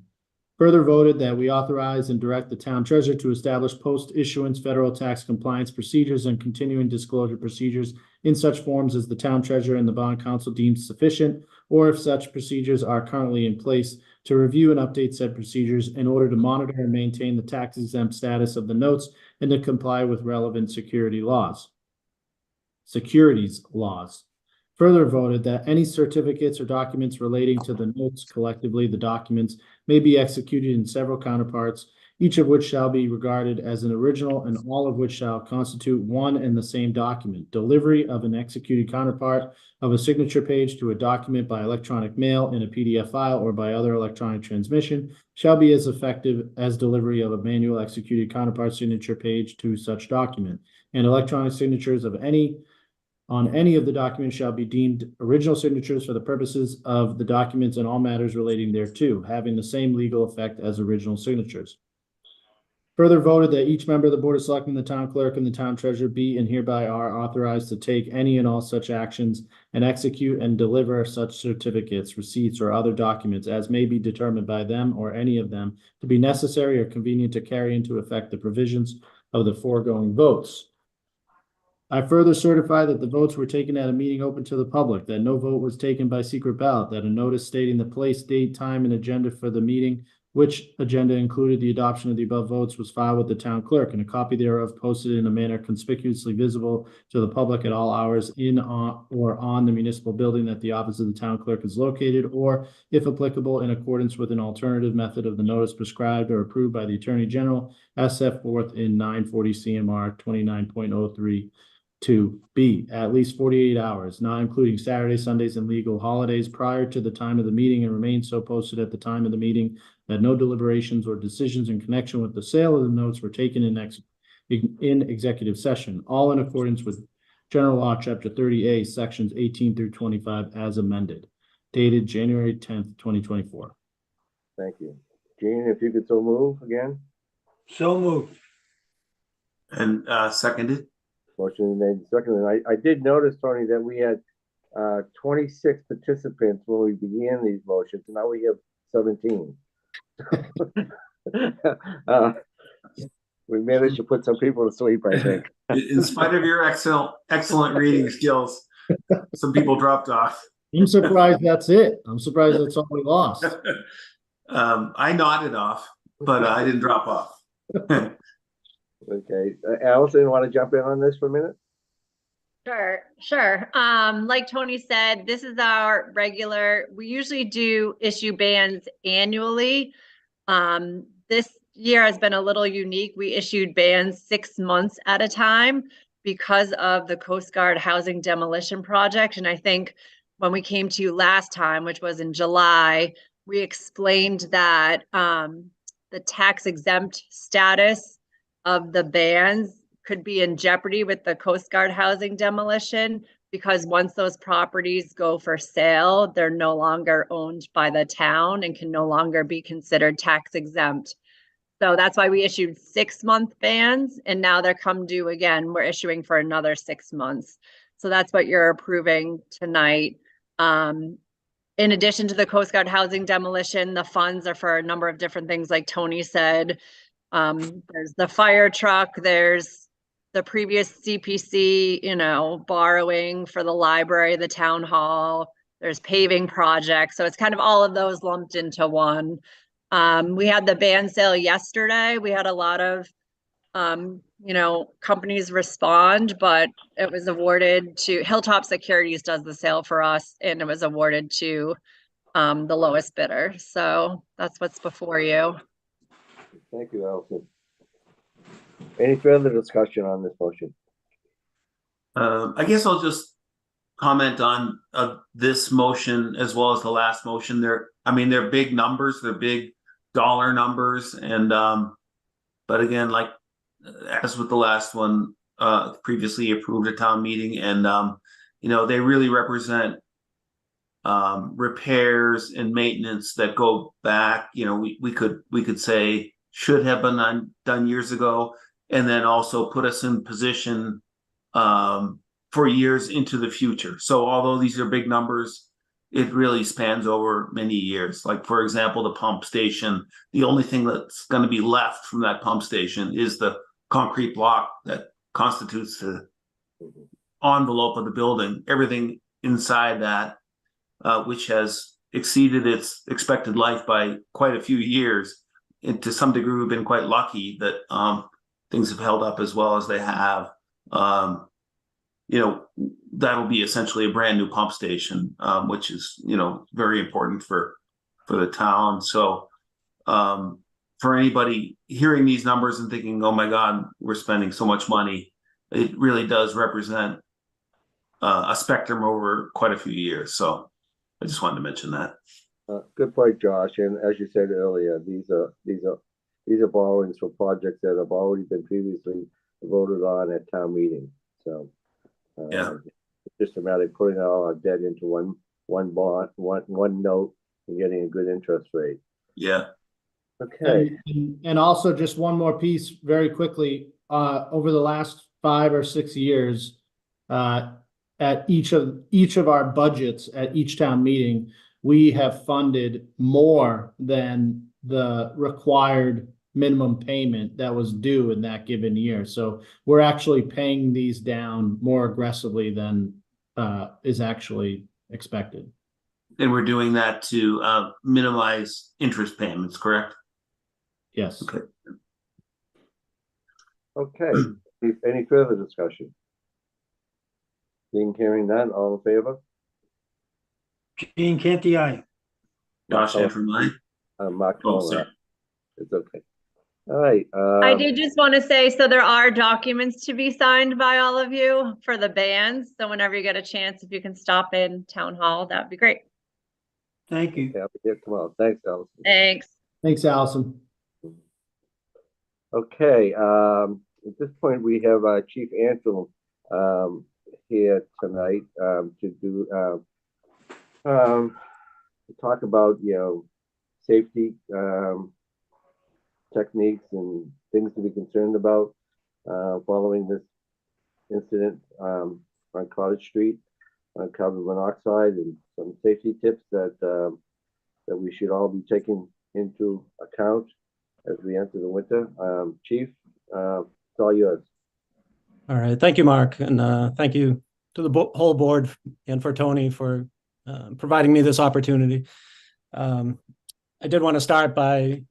Further voted that we authorize and direct the town treasurer to establish post-issuance federal tax compliance procedures and continuing disclosure procedures in such forms as the town treasurer and the bond council deems sufficient, or if such procedures are currently in place, to review and update said procedures in order to monitor and maintain the tax exempt status of the notes and to comply with relevant securities laws. Further voted that any certificates or documents relating to the notes, collectively the documents, may be executed in several counterparts, each of which shall be regarded as an original and all of which shall constitute one and the same document. Delivery of an executed counterpart of a signature page to a document by electronic mail in a PDF file or by other electronic transmission shall be as effective as delivery of a manual executed counterpart signature page to such document. And electronic signatures of on any of the documents shall be deemed original signatures for the purposes of the documents and all matters relating thereto, having the same legal effect as original signatures. Further voted that each member of the Board of Selectmen, the town clerk, and the town treasurer be and hereby are authorized to take any and all such actions and execute and deliver such certificates, receipts, or other documents as may be determined by them or any of them to be necessary or convenient to carry into effect the provisions of the foregoing votes. I further certify that the votes were taken at a meeting open to the public, that no vote was taken by secret ballot, that a notice stating the place, date, time, and agenda for the meeting, which agenda included the adoption of the above votes, was filed with the town clerk, and a copy thereof posted in a manner conspicuously visible to the public at all hours in or on the municipal building that the office of the town clerk is located, or, if applicable, in accordance with an alternative method of the notice prescribed or approved by the Attorney General, as set forth in 940 CMR 29.03. To B, at least 48 hours, not including Saturdays, Sundays, and legal holidays prior to the time of the meeting and remain so posted at the time of the meeting that no deliberations or decisions in connection with the sale of the notes were taken in executive session, all in accordance with General Law, Chapter 30A, Sections 18 through 25 as amended, dated January 10th, 2024. Thank you. Gene, if you could so move again. So moved. And seconded. Motion made second. And I did notice, Tony, that we had 26 participants when we began these motions, and now we have 17. We managed to put some people to sleep, I think. In spite of your excellent reading skills, some people dropped off. I'm surprised that's it. I'm surprised that's all we lost. I nodded off, but I didn't drop off. Okay, Allison, want to jump in on this for a minute? Sure. Like Tony said, this is our regular, we usually do issue bans annually. This year has been a little unique. We issued bans 6 months at a time because of the Coast Guard housing demolition project. And I think when we came to you last time, which was in July, we explained that the tax exempt status of the bans could be in jeopardy with the Coast Guard housing demolition, because once those properties go for sale, they're no longer owned by the town and can no longer be considered tax exempt. So that's why we issued 6-month bans, and now they're come due again. We're issuing for another 6 months. So that's what you're approving tonight. In addition to the Coast Guard housing demolition, the funds are for a number of different things, like Tony said. There's the fire truck, there's the previous CPC, borrowing for the library, the town hall, there's paving projects. So it's kind of all of those lumped into one. We had the ban sale yesterday. We had a lot of, companies respond, but it was awarded to Hilltop Securities does the sale for us, and it was awarded to the lowest bidder. So that's what's before you. Thank you, Allison. Any further discussion on this motion? I guess I'll just comment on this motion as well as the last motion. They're big numbers, they're big dollar numbers, and but again, like as with the last one, previously approved at town meeting, and they really represent repairs and maintenance that go back. We could say should have been done years ago, and then also put us in position for years into the future. So although these are big numbers, it really spans over many years. Like, for example, the pump station, the only thing that's going to be left from that pump station is the concrete block that constitutes the envelope of the building. Everything inside that, which has exceeded its expected life by quite a few years. And to some degree, we've been quite lucky that things have held up as well as they have. That'll be essentially a brand new pump station, which is, very important for the town. So for anybody hearing these numbers and thinking, oh my God, we're spending so much money, it really does represent a spectrum over quite a few years. So I just wanted to mention that. Good point, Josh. And as you said earlier, these are borrowings for projects that have already been previously voted on at town meeting. So Yeah. it's just a matter of putting all our debt into one bond, one note, and getting a good interest rate. Yeah. Okay. And also just one more piece very quickly, over the last 5 or 6 years, at each of our budgets at each town meeting, we have funded more than the required minimum payment that was due in that given year. So we're actually paying these down more aggressively than is actually expected. And we're doing that to minimize interest payments, correct? Yes. Okay. Okay. Any further discussion? Seeing, hearing none, all in favor? Gene Canty, aye. Josh Antrim, aye. Mark Oh, Cullen, sorry. aye. It's okay. All right. I did just want to say, so there are documents to be signed by all of you for the bands. So whenever you get a chance, if you can stop in town hall, that'd be great. Thank you. Yeah, we get tomorrow. Thanks, Allison. Thanks. Thanks, Allison. Okay, at this point, we have Chief Antrim here tonight to talk about, safety techniques and things to be concerned about following this incident on Cottage Street on carbon monoxide, and some safety tips that we should all be taking into account as we enter the winter. Chief, it's all yours. All right. Thank you, Mark. And thank you to the whole board and for Tony for providing me this opportunity. I did want to start by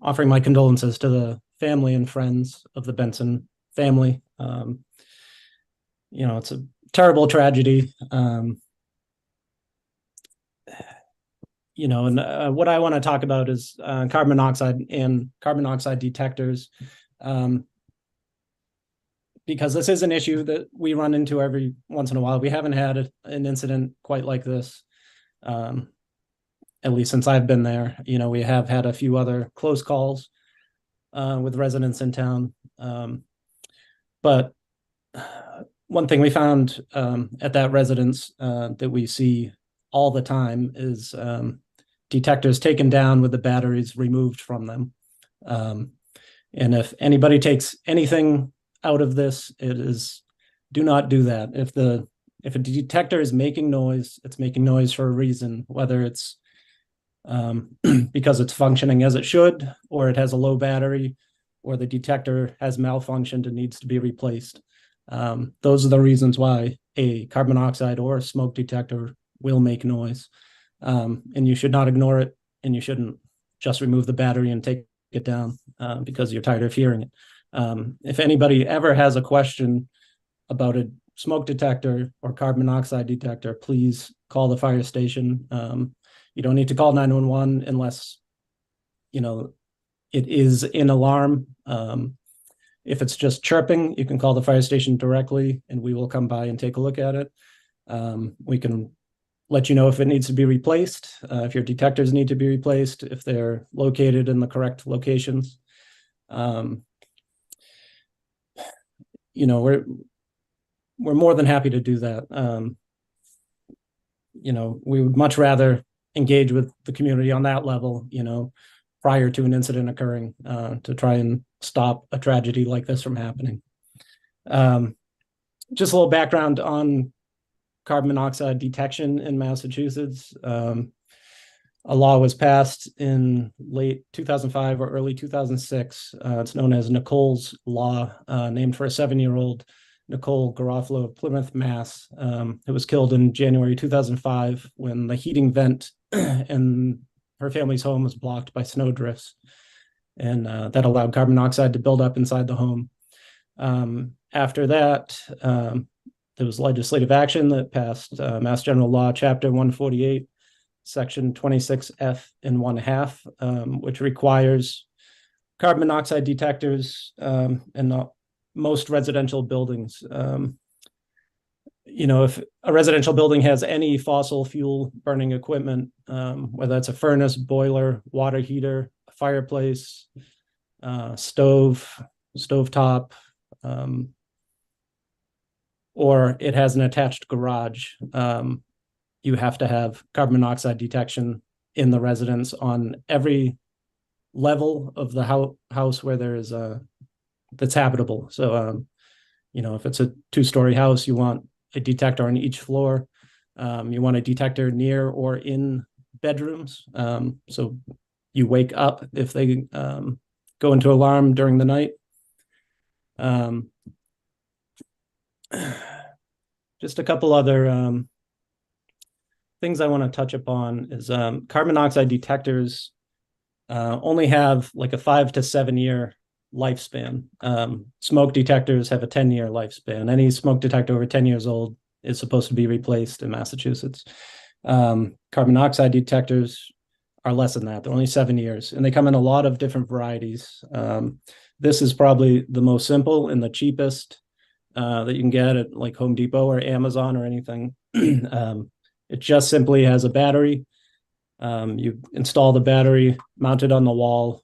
offering my condolences to the family and friends of the Benson family. It's a terrible tragedy. And what I want to talk about is carbon monoxide and carbon monoxide detectors, because this is an issue that we run into every once in a while. We haven't had an incident quite like this, at least since I've been there. We have had a few other close calls with residents in town. But one thing we found at that residence that we see all the time is detectors taken down with the batteries removed from them. And if anybody takes anything out of this, it is, do not do that. If a detector is making noise, it's making noise for a reason, whether it's because it's functioning as it should, or it has a low battery, or the detector has malfunctioned and needs to be replaced. Those are the reasons why a carbon monoxide or a smoke detector will make noise. And you should not ignore it, and you shouldn't just remove the battery and take it down because you're tired of hearing it. If anybody ever has a question about a smoke detector or carbon monoxide detector, please call the fire station. You don't need to call 911 unless, it is an alarm. If it's just chirping, you can call the fire station directly and we will come by and take a look at it. We can let you know if it needs to be replaced, if your detectors need to be replaced, if they're located in the correct locations. We're more than happy to do that. We would much rather engage with the community on that level, prior to an incident occurring, to try and stop a tragedy like this from happening. Just a little background on carbon monoxide detection in Massachusetts. A law was passed in late 2005 or early 2006. It's known as Nicole's Law, named for a 7-year-old Nicole Garofalo of Plymouth, Mass. It was killed in January 2005 when the heating vent in her family's home was blocked by snowdrifts. And that allowed carbon monoxide to build up inside the home. After that, there was legislative action that passed Mass General Law, Chapter 148, Section 26F in 1/2, which requires carbon monoxide detectors in most residential buildings. If a residential building has any fossil fuel burning equipment, whether it's a furnace, boiler, water heater, fireplace, stovetop, or it has an attached garage, you have to have carbon monoxide detection in the residence on every level of the house where there is that's habitable. So, if it's a 2-story house, you want a detector on each floor. You want a detector near or in bedrooms. So you wake up if they go into alarm during the night. Just a couple other things I want to touch upon is carbon monoxide detectors only have like a 5 to 7 year lifespan. Smoke detectors have a 10-year lifespan. Any smoke detector over 10 years old is supposed to be replaced in Massachusetts. Carbon monoxide detectors are less than that. They're only 7 years, and they come in a lot of different varieties. This is probably the most simple and the cheapest that you can get at like Home Depot or Amazon or anything. It just simply has a battery. You install the battery, mount it on the wall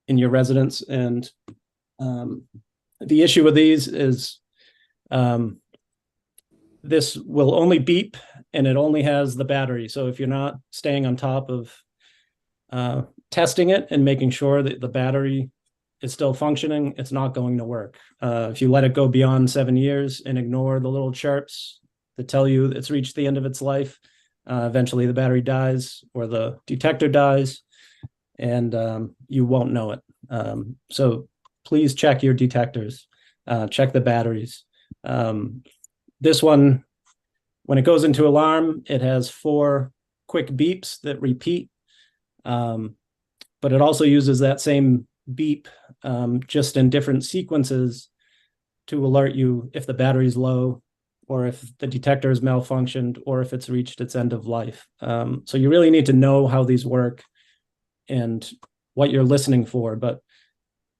in your residence. And the issue with these is this will only beep and it only has the battery. So if you're not staying on top of testing it and making sure that the battery is still functioning, it's not going to work. If you let it go beyond 7 years and ignore the little chirps that tell you it's reached the end of its life, eventually the battery dies or the detector dies, and you won't know it. So please check your detectors, check the batteries. This one, when it goes into alarm, it has 4 quick beeps that repeat, but it also uses that same beep just in different sequences to alert you if the battery's low, or if the detector has malfunctioned, or if it's reached its end of life. So you really need to know how these work and what you're listening for. But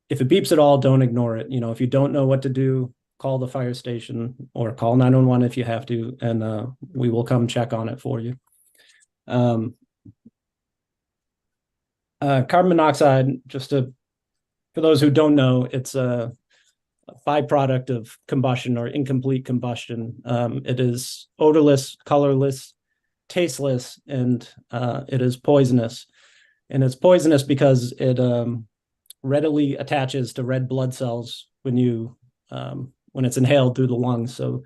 if it beeps at all, don't ignore it. If you don't know what to do, call the fire station or call 911 if you have to, and we will come check on it for you. Carbon monoxide, for those who don't know, it's a byproduct of combustion or incomplete combustion. It is odorless, colorless, tasteless, and it is poisonous. And it's poisonous because it readily attaches to red blood cells when it's inhaled through the lungs. So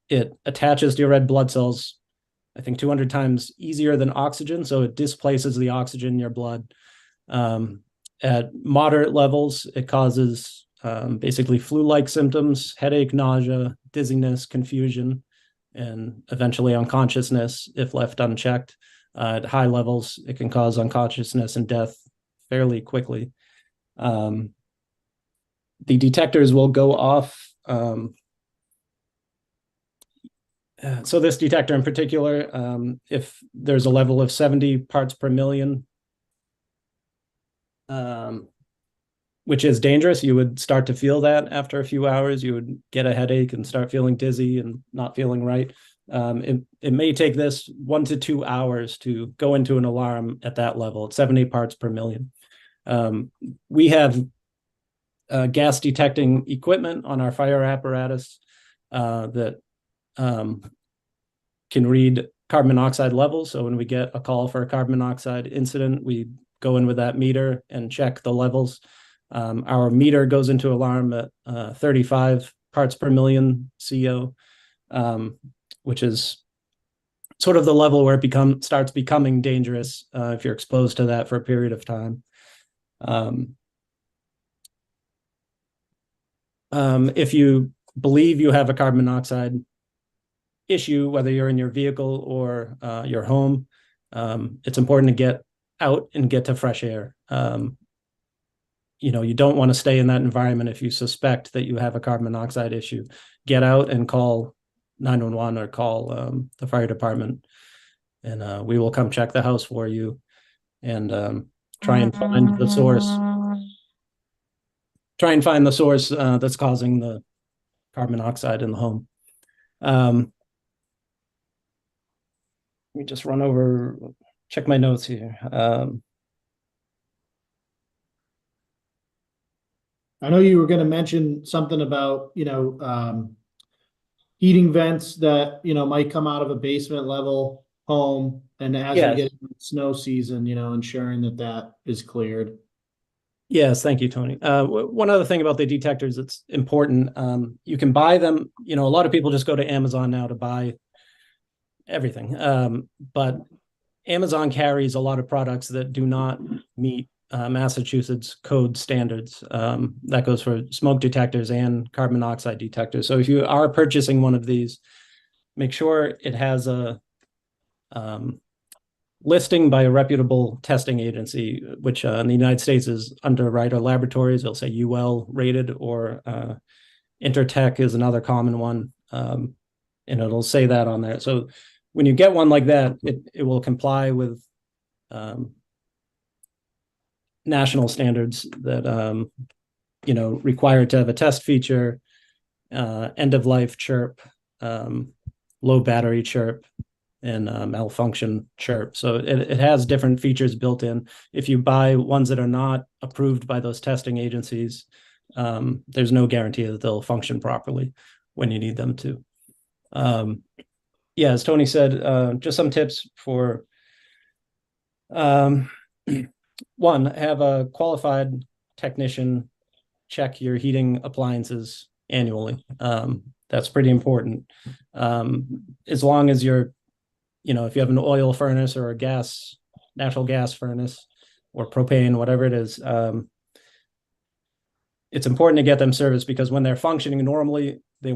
it attaches to your red blood cells, I think 200 times easier than oxygen. So it displaces the oxygen in your blood. At moderate levels, it causes basically flu-like symptoms, headache, nausea, dizziness, confusion, and eventually unconsciousness if left unchecked. At high levels, it can cause unconsciousness and death fairly quickly. The detectors will go off. So this detector in particular, if there's a level of 70 parts per million, which is dangerous, you would start to feel that after a few hours. You would get a headache and start feeling dizzy and not feeling right. It may take this 1 to 2 hours to go into an alarm at that level, at 70 parts per million. We have gas detecting equipment on our fire apparatus that can read carbon monoxide levels. So when we get a call for a carbon monoxide incident, we go in with that meter and check the levels. Our meter goes into alarm at 35 parts per million CO, which is sort of the level where it starts becoming dangerous if you're exposed to that for a period of time. If you believe you have a carbon monoxide issue, whether you're in your vehicle or your home, it's important to get out and get to fresh air. You don't want to stay in that environment if you suspect that you have a carbon monoxide issue. Get out and call 911 or call the fire department, and we will come check the house for you and try and find the source. Try and find the source that's causing the carbon monoxide in the home. Let me just run over, check my notes here. I know you were going to mention something about, heating vents that, might come out of a basement level home. And as we Yes. get into snow season, ensuring that is cleared. Yes, thank you, Tony. One other thing about the detectors that's important, you can buy them. A lot of people just go to Amazon now to buy everything. But Amazon carries a lot of products that do not meet Massachusetts code standards. That goes for smoke detectors and carbon monoxide detectors. So if you are purchasing one of these, make sure it has a listing by a reputable testing agency, which in the United States is Underwriter Laboratories. They'll say UL rated, or Intertech is another common one, and it'll say that on there. So when you get one like that, it will comply with national standards that require it to have a test feature, end of life chirp, low battery chirp, and malfunction chirp. So it has different features built in. If you buy ones that are not approved by those testing agencies, there's no guarantee that they'll function properly when you need them to. As Tony said, just some tips for one, have a qualified technician check your heating appliances annually. That's pretty important. As long as you're, if you have an oil furnace or a natural gas furnace or propane, whatever it is, it's important to get them serviced, because when they're functioning normally, they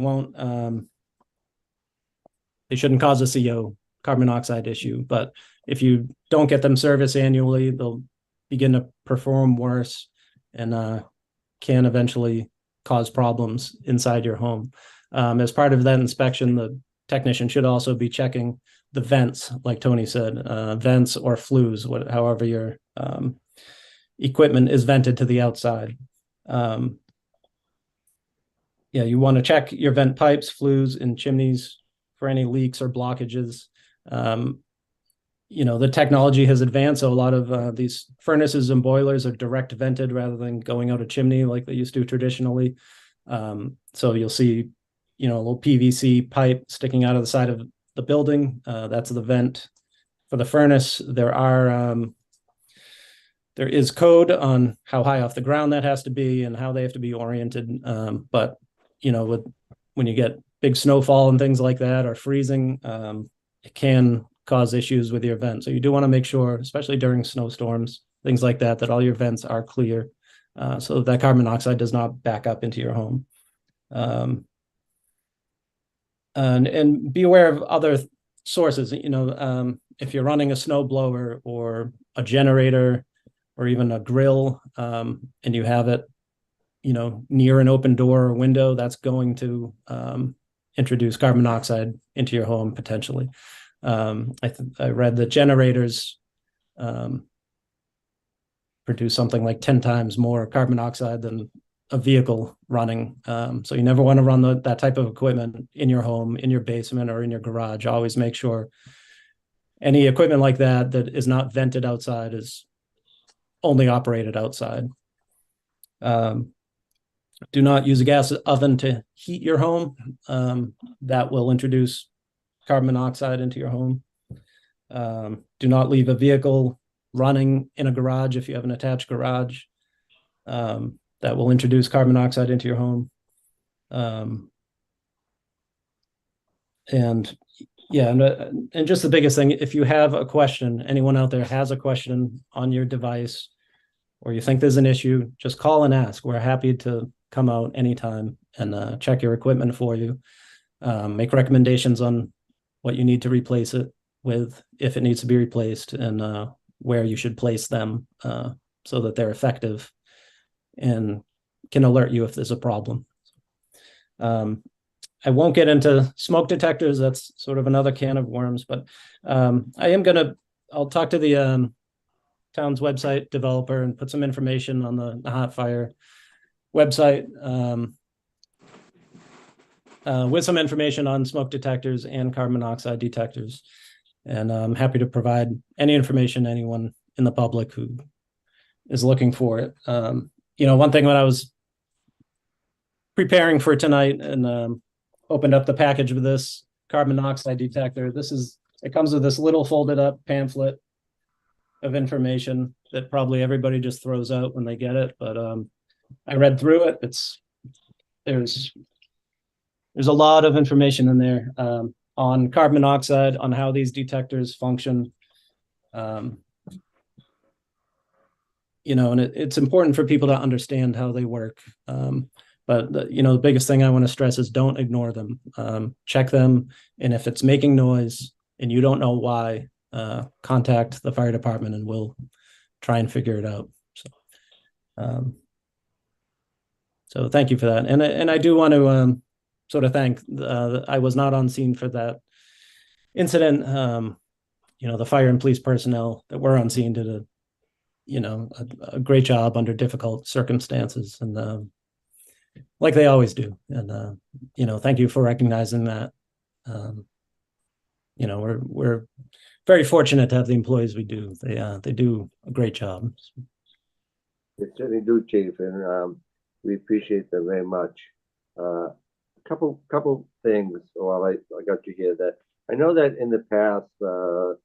shouldn't cause a CO, carbon monoxide issue. But if you don't get them serviced annually, they'll begin to perform worse and can eventually cause problems inside your home. As part of that inspection, the technician should also be checking the vents, like Tony said, vents or flues, however your equipment is vented to the outside. You want to check your vent pipes, flues, and chimneys for any leaks or blockages. The technology has advanced, so a lot of these furnaces and boilers are direct vented rather than going out a chimney like they used to traditionally. So you'll see, a little PVC pipe sticking out of the side of the building. That's the vent for the furnace. There is code on how high off the ground that has to be and how they have to be oriented. But when you get big snowfall and things like that, or freezing, it can cause issues with your vent. So you do want to make sure, especially during snowstorms, things like that all your vents are clear, so that carbon monoxide does not back up into your home. And be aware of other sources. If you're running a snow blower or a generator or even a grill, and you have it, near an open door or window, that's going to introduce carbon monoxide into your home potentially. I read that generators produce something like 10 times more carbon monoxide than a vehicle running. So you never want to run that type of equipment in your home, in your basement, or in your garage. Always make sure any equipment like that is not vented outside is only operated outside. Do not use a gas oven to heat your home. That will introduce carbon monoxide into your home. Do not leave a vehicle running in a garage if you have an attached garage. That will introduce carbon monoxide into your home. And yeah, and just the biggest thing, if you have a question, anyone out there has a question on your device, or you think there's an issue, just call and ask. We're happy to come out anytime and check your equipment for you, make recommendations on what you need to replace it with, if it needs to be replaced, and where you should place them so that they're effective and can alert you if there's a problem. I won't get into smoke detectors. That's sort of another can of worms, but I'll talk to the town's website developer and put some information on the Nahant Fire website with some information on smoke detectors and carbon monoxide detectors. And I'm happy to provide any information anyone in the public who is looking for it. One thing when I was preparing for tonight and opened up the package with this carbon monoxide detector, it comes with this little folded up pamphlet of information that probably everybody just throws out when they get it. But I read through it. There's a lot of information in there on carbon monoxide, on how these detectors function. And it's important for people to understand how they work. But the biggest thing I want to stress is don't ignore them. Check them, and if it's making noise and you don't know why, contact the fire department and we'll try and figure it out. So thank you for that. And I do want to sort of thank. I was not on scene for that incident. The fire and police personnel that were on scene did a great job under difficult circumstances, and like they always do. And thank you for recognizing that. We're very fortunate to have the employees we do. They do a great job. They certainly do, Chief, and we appreciate them very much. Couple things while I got you here. That I know that in the past, the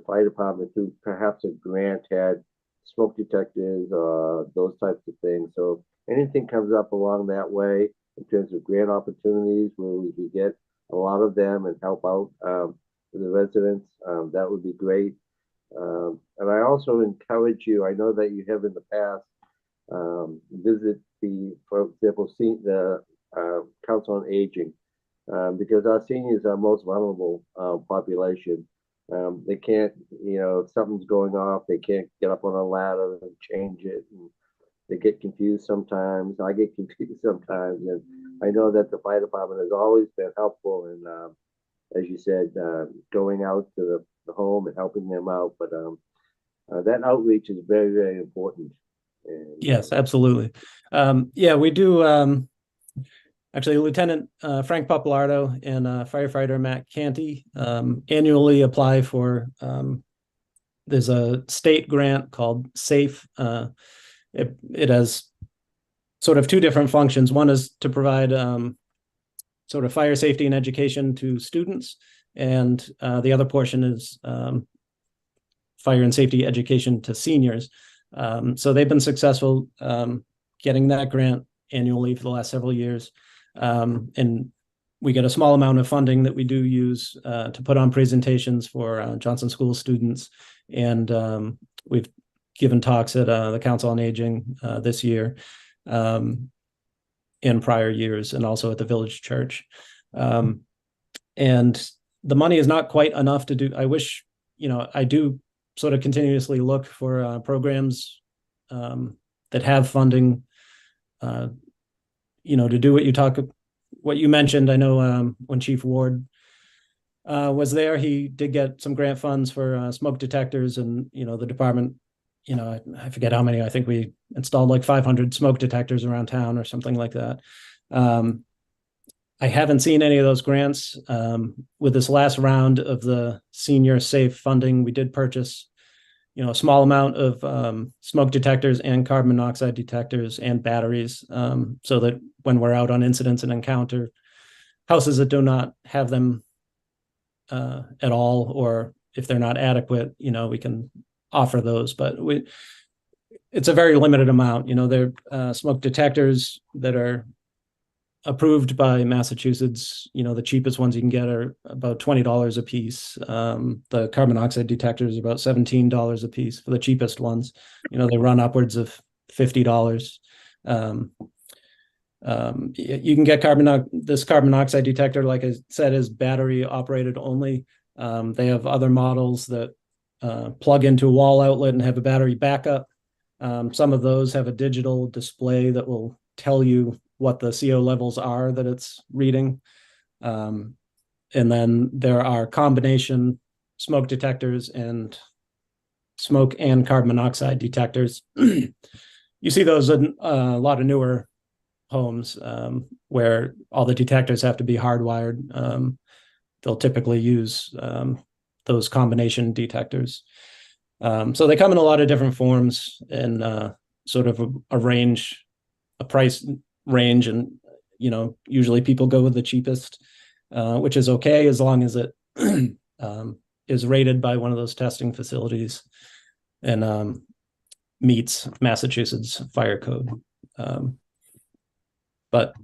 fire department through perhaps a grant had smoke detectors, those types of things. So anything comes up along that way in terms of grant opportunities where we can get a lot of them and help out the residents, that would be great. And I also encourage you, I know that you have in the past, visit for example, the Council on Aging, because our seniors are most vulnerable population. They can't, if something's going off, they can't get up on a ladder and change it. And they get confused sometimes. I get confused sometimes. And I know that the fire department has always been helpful in, as you said, going out to the home and helping them out. But that outreach is very, very important. And, yes, absolutely. We do. Actually, Lieutenant Frank Papalardo and firefighter Matt Canty annually apply for. There's a state grant called SAFE. It has sort of two different functions. One is to provide sort of fire safety and education to students, and the other portion is fire and safety education to seniors. So they've been successful getting that grant annually for the last several years. And we get a small amount of funding that we do use to put on presentations for Johnson School students. And we've given talks at the Council on Aging this year, in prior years, and also at the Village Church. And the money is not quite enough to do. I wish, I do sort of continuously look for programs that have funding, to do what you mentioned. I know when Chief Ward was there, he did get some grant funds for smoke detectors, and the department, I forget how many. I think we installed like 500 smoke detectors around town or something like that. I haven't seen any of those grants. With this last round of the senior safe funding, we did purchase a small amount of smoke detectors and carbon monoxide detectors and batteries, so that when we're out on incidents and encounter houses that do not have them at all, or if they're not adequate, we can offer those. But it's a very limited amount. They're smoke detectors that are approved by Massachusetts. The cheapest ones you can get are about $20 a piece. The carbon monoxide detectors are about $17 a piece for the cheapest ones. They run upwards of $50. You can get this carbon monoxide detector, like I said, is battery operated only. They have other models that plug into a wall outlet and have a battery backup. Some of those have a digital display that will tell you what the CO levels are that it's reading. And then there are combination smoke detectors and smoke and carbon monoxide detectors. You see those in a lot of newer homes where all the detectors have to be hardwired. They'll typically use those combination detectors. So they come in a lot of different forms and sort of a price range. And, usually people go with the cheapest, which is okay as long as it is rated by one of those testing facilities and meets Massachusetts fire code. But,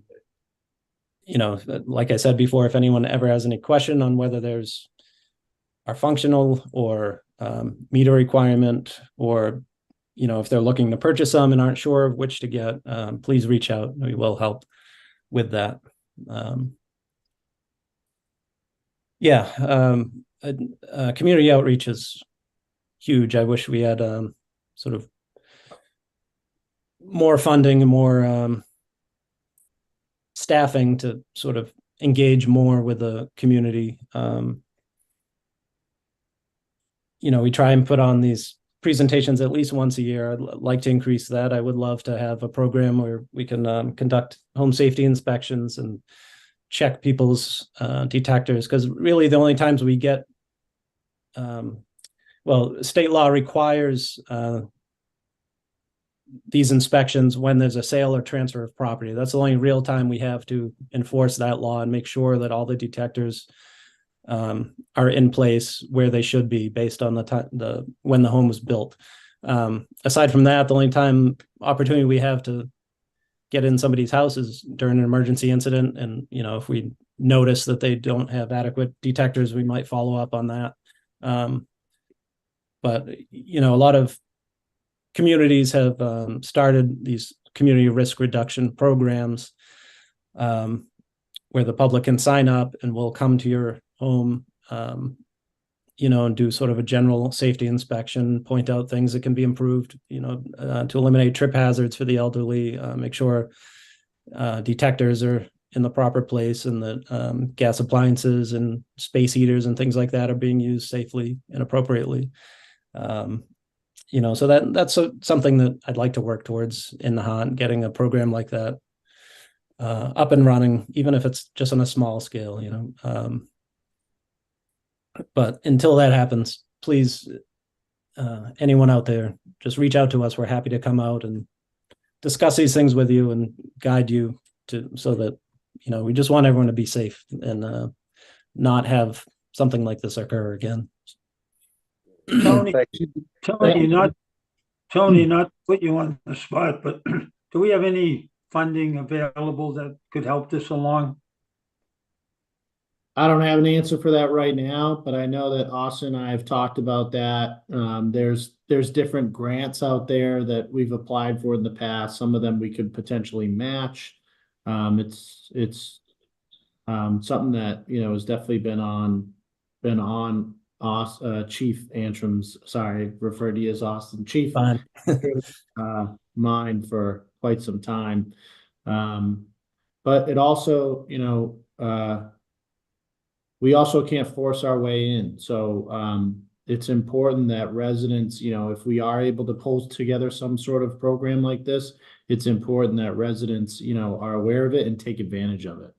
like I said before, if anyone ever has any question on whether are functional or meet a requirement, or if they're looking to purchase some and aren't sure of which to get, please reach out. We will help with that. Community outreach is huge. I wish we had sort of more funding and more staffing to sort of engage more with the community. We try and put on these presentations at least once a year. I'd like to increase that. I would love to have a program where we can conduct home safety inspections and check people's detectors, because really the only times we get, state law requires these inspections when there's a sale or transfer of property. That's the only real time we have to enforce that law and make sure that all the detectors are in place where they should be based on when the home was built. Aside from that, the only opportunity we have to get in somebody's house is during an emergency incident. And, if we notice that they don't have adequate detectors, we might follow up on that. But, a lot of communities have started these community risk reduction programs where the public can sign up and will come to your home, and do sort of a general safety inspection, point out things that can be improved, to eliminate trip hazards for the elderly, make sure detectors are in the proper place and that gas appliances and space heaters and things like that are being used safely and appropriately. So that's something that I'd like to work towards in Nahant, getting a program like that up and running, even if it's just on a small scale, but until that happens, please, anyone out there, just reach out to us. We're happy to come out and discuss these things with you and guide you so that, we just want everyone to be safe and not have something like this occur again. Tony, not to put you on the spot, but do we have any funding available that could help this along? I don't have an answer for that right now, but I know that Austin and I have talked about that. There's different grants out there that we've applied for in the past. Some of them we could potentially match. It's something that has definitely been on Chief Antrim's, sorry, referred to you as Austin, Chief mind for quite some time. But it also, we also can't force our way in. So it's important that residents, if we are able to pull together some sort of program like this, it's important that residents, are aware of it and take advantage of it.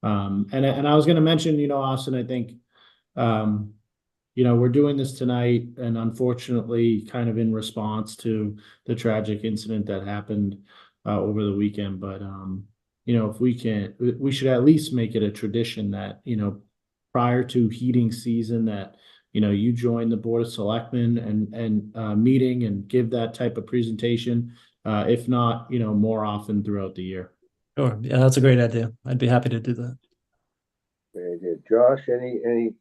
And I was going to mention, Austin, I think, we're doing this tonight and unfortunately kind of in response to the tragic incident that happened over the weekend. But, if we should at least make it a tradition that, prior to heating season that, you join the Board of Selectmen and meeting and give that type of presentation, if not, more often throughout the year. Sure. Yeah, that's a great idea. I'd be happy to do that. Very good. Josh, any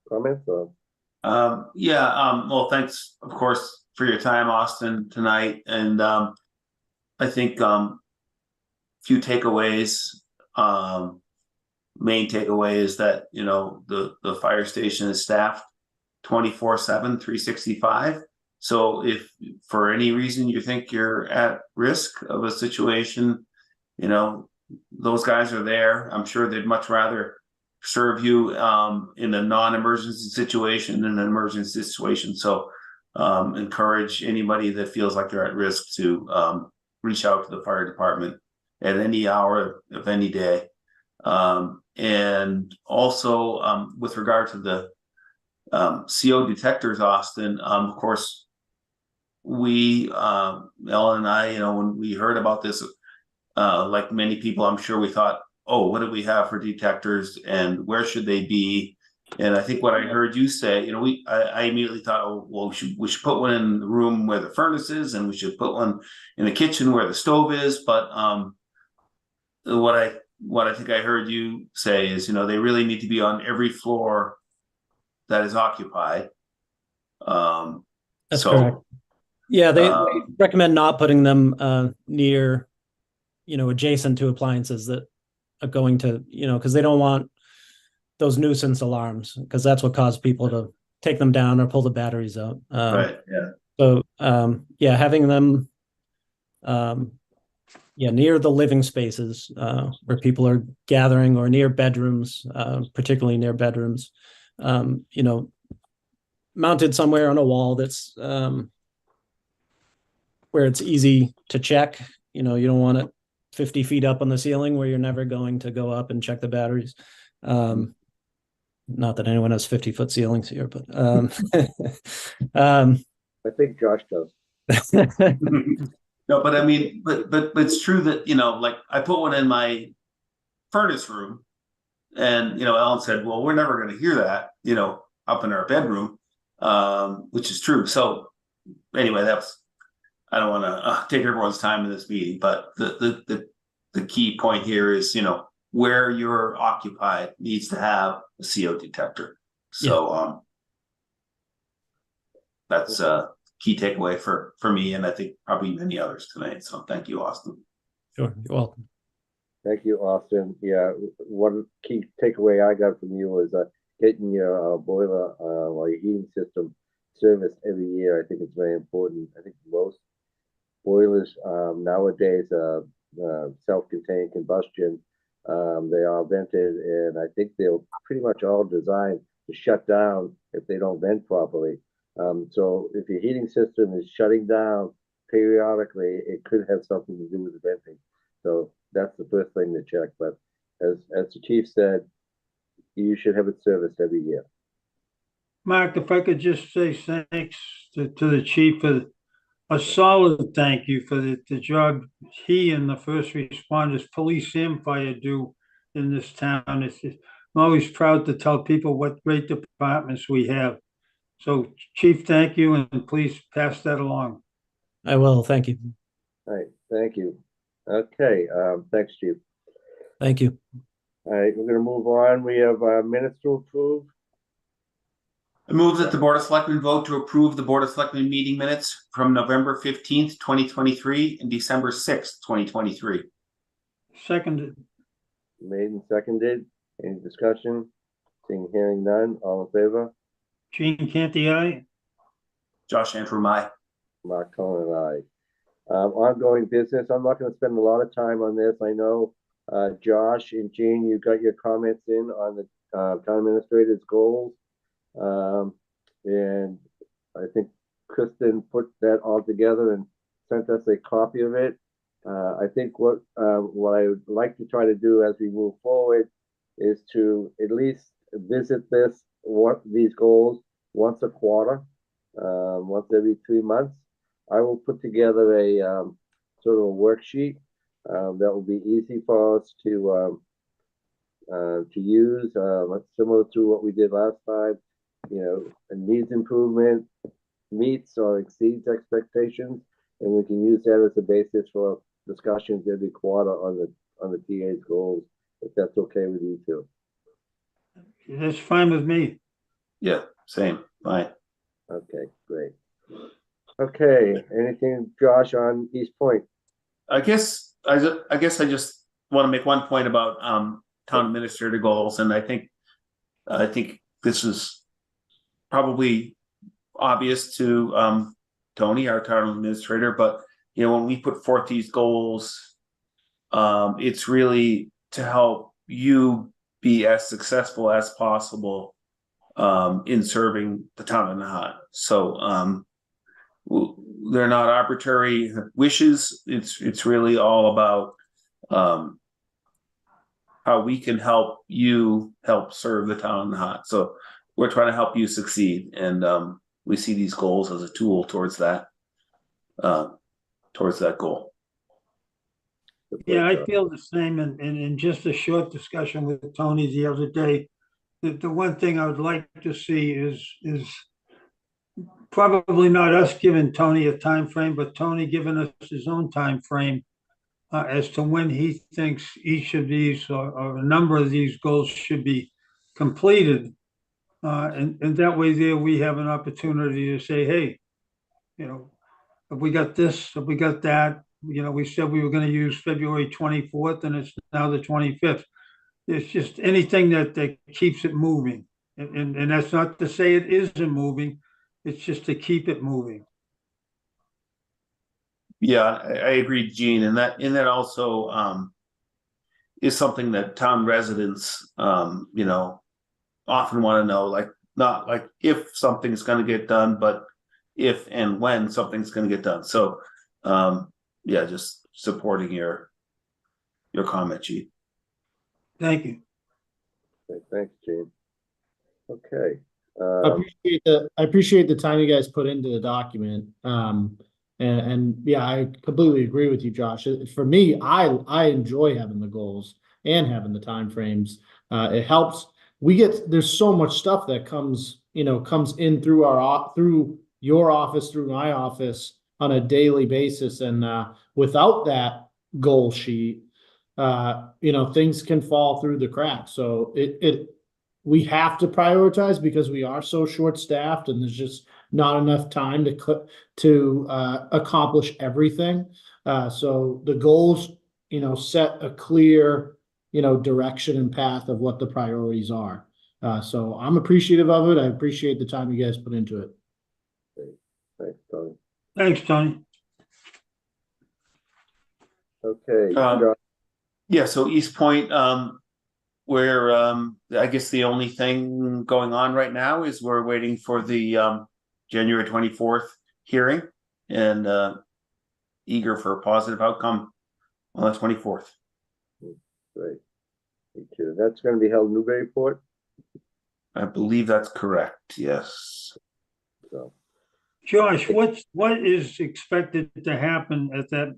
comments or? Well, thanks, of course, for your time, Austin, tonight. And I think few takeaways. Main takeaway is that, you know, the fire station is staffed 24/7, 365. So if for any reason you think you're at risk of a situation, you know, those guys are there. I'm sure they'd much rather serve you in a non-emergency situation than an emergency situation. So encourage anybody that feels like they're at risk to reach out to the fire department at any hour of any day. And also with regard to the CO detectors, Austin, of course, we, Ellen and I, you know, when we heard about this, like many people, I'm sure we thought, oh, what do we have for detectors and where should they be? And I think what I heard you say, you know, I immediately thought, oh, well, we should put one in the room where the furnace is, and we should put one in the kitchen where the stove is. But what I think I heard you say is, you know, they really need to be on every floor that is occupied. That's correct. Yeah, they recommend not putting them near, you know, adjacent to appliances that are going to, you know, because they don't want those nuisance alarms, because that's what caused people to take them down or pull the batteries out. Right. Yeah. So yeah, having them near the living spaces where people are gathering, or near bedrooms, particularly near bedrooms, you know, mounted somewhere on a wall that's where it's easy to check. You know, you don't want it 50 feet up on the ceiling where you're never going to go up and check the batteries. Not that anyone has 50-foot ceilings here, but I think Josh does. No, but I mean, but it's true that, you know, like I put one in my furnace room, and, you know, Ellen said, well, we're never going to hear that, you know, up in our bedroom, which is true. So anyway, I don't want to take everyone's time in this meeting, but the key point here is, you know, where you're occupied needs to have a CO detector. So that's a key takeaway for me, and I think probably many others tonight. So thank you, Austin. Sure, you're welcome. Thank you, Austin. Yeah, one key takeaway I got from you was getting your boiler or your heating system serviced every year. I think it's very important. I think most boilers nowadays self-contained combustion. They are vented, and I think they're pretty much all designed to shut down if they don't vent properly. So if your heating system is shutting down periodically, it could have something to do with the venting. So that's the first thing to check. But as the chief said, you should have it serviced every year. Mark, if I could just say thanks to the chief for a solid thank you for the job he and the first responders, police and fire, do in this town. I'm always proud to tell people what great departments we have. So, Chief, thank you, and please pass that along. I will. Thank you. All right, thank you. Okay, thanks, Chief. Thank you. All right, we're going to move on. We have minutes to approve. I move that the Board of Selectmen vote to approve the Board of Selectmen meeting minutes from November 15th, 2023 and December 6th, 2023. Seconded. Made and seconded. Any discussion? Seeing, hearing none. All in favor? Gene Canty, aye. Josh Antrim, aye. Mark Cullen, aye. Ongoing business. I'm not going to spend a lot of time on this. I know Josh and Gene, you got your comments in on the town administrator's goals. And I think Kristen put that all together and sent us a copy of it. I think what I would like to try to do as we move forward is to at least visit these goals once a quarter, once every 3 months. I will put together a sort of a worksheet that will be easy for us to use, similar to what we did last time. You know, needs improvement, meets or exceeds expectations, and we can use that as a basis for discussions every quarter on the on the TA's goals, if that's okay with you two. That's fine with me. Yeah, same, fine. Okay, great. Okay, anything, Josh, on East Point? I guess I just want to make one point about town administrator goals, and I think this is probably obvious to Tony, our town administrator, but when we put forth these goals, it's really to help you be as successful as possible in serving the town of Nahant. So they're not arbitrary wishes. It's really all about how we can help you help serve the town of Nahant. So we're trying to help you succeed, and we see these goals as a tool towards that goal. Yeah, I feel the same. And in just a short discussion with Tony the other day, the one thing I would like to see is probably not us giving Tony a time frame, but Tony giving us his own time frame as to when he thinks each of these or a number of these goals should be completed. And that way there we have an opportunity to say, hey, have we got this, have we got that? We said we were going to use February 24th and it's now the 25th. It's just anything that keeps it moving. And that's not to say it isn't moving. It's just to keep it moving. Yeah, I agree, Gene, and that also is something that town residents often want to know, like not like if something's going to get done, but if and when something's going to get done. So yeah, just supporting your comment, Gene. Thank you. Okay, thanks, Gene. Okay. I appreciate the time you guys put into the document. And yeah, I completely agree with you, Josh. For me, I enjoy having the goals and having the time frames. It helps. There's so much stuff that comes in through through your office, through my office on a daily basis. And without that goal sheet, things can fall through the cracks. So we have to prioritize because we are so short-staffed and there's just not enough time to accomplish everything. So the goals, set a clear, direction and path of what the priorities are. So I'm appreciative of it. I appreciate the time you guys put into it. Thanks, Tony. Thanks, Tony. Okay, Josh. Yeah, so East Point, where I guess the only thing going on right now is we're waiting for the January 24th hearing and eager for a positive outcome on the 24th. Great. Thank you. That's going to be held in Newburyport? I believe that's correct, yes. So, Josh, what is expected to happen at that?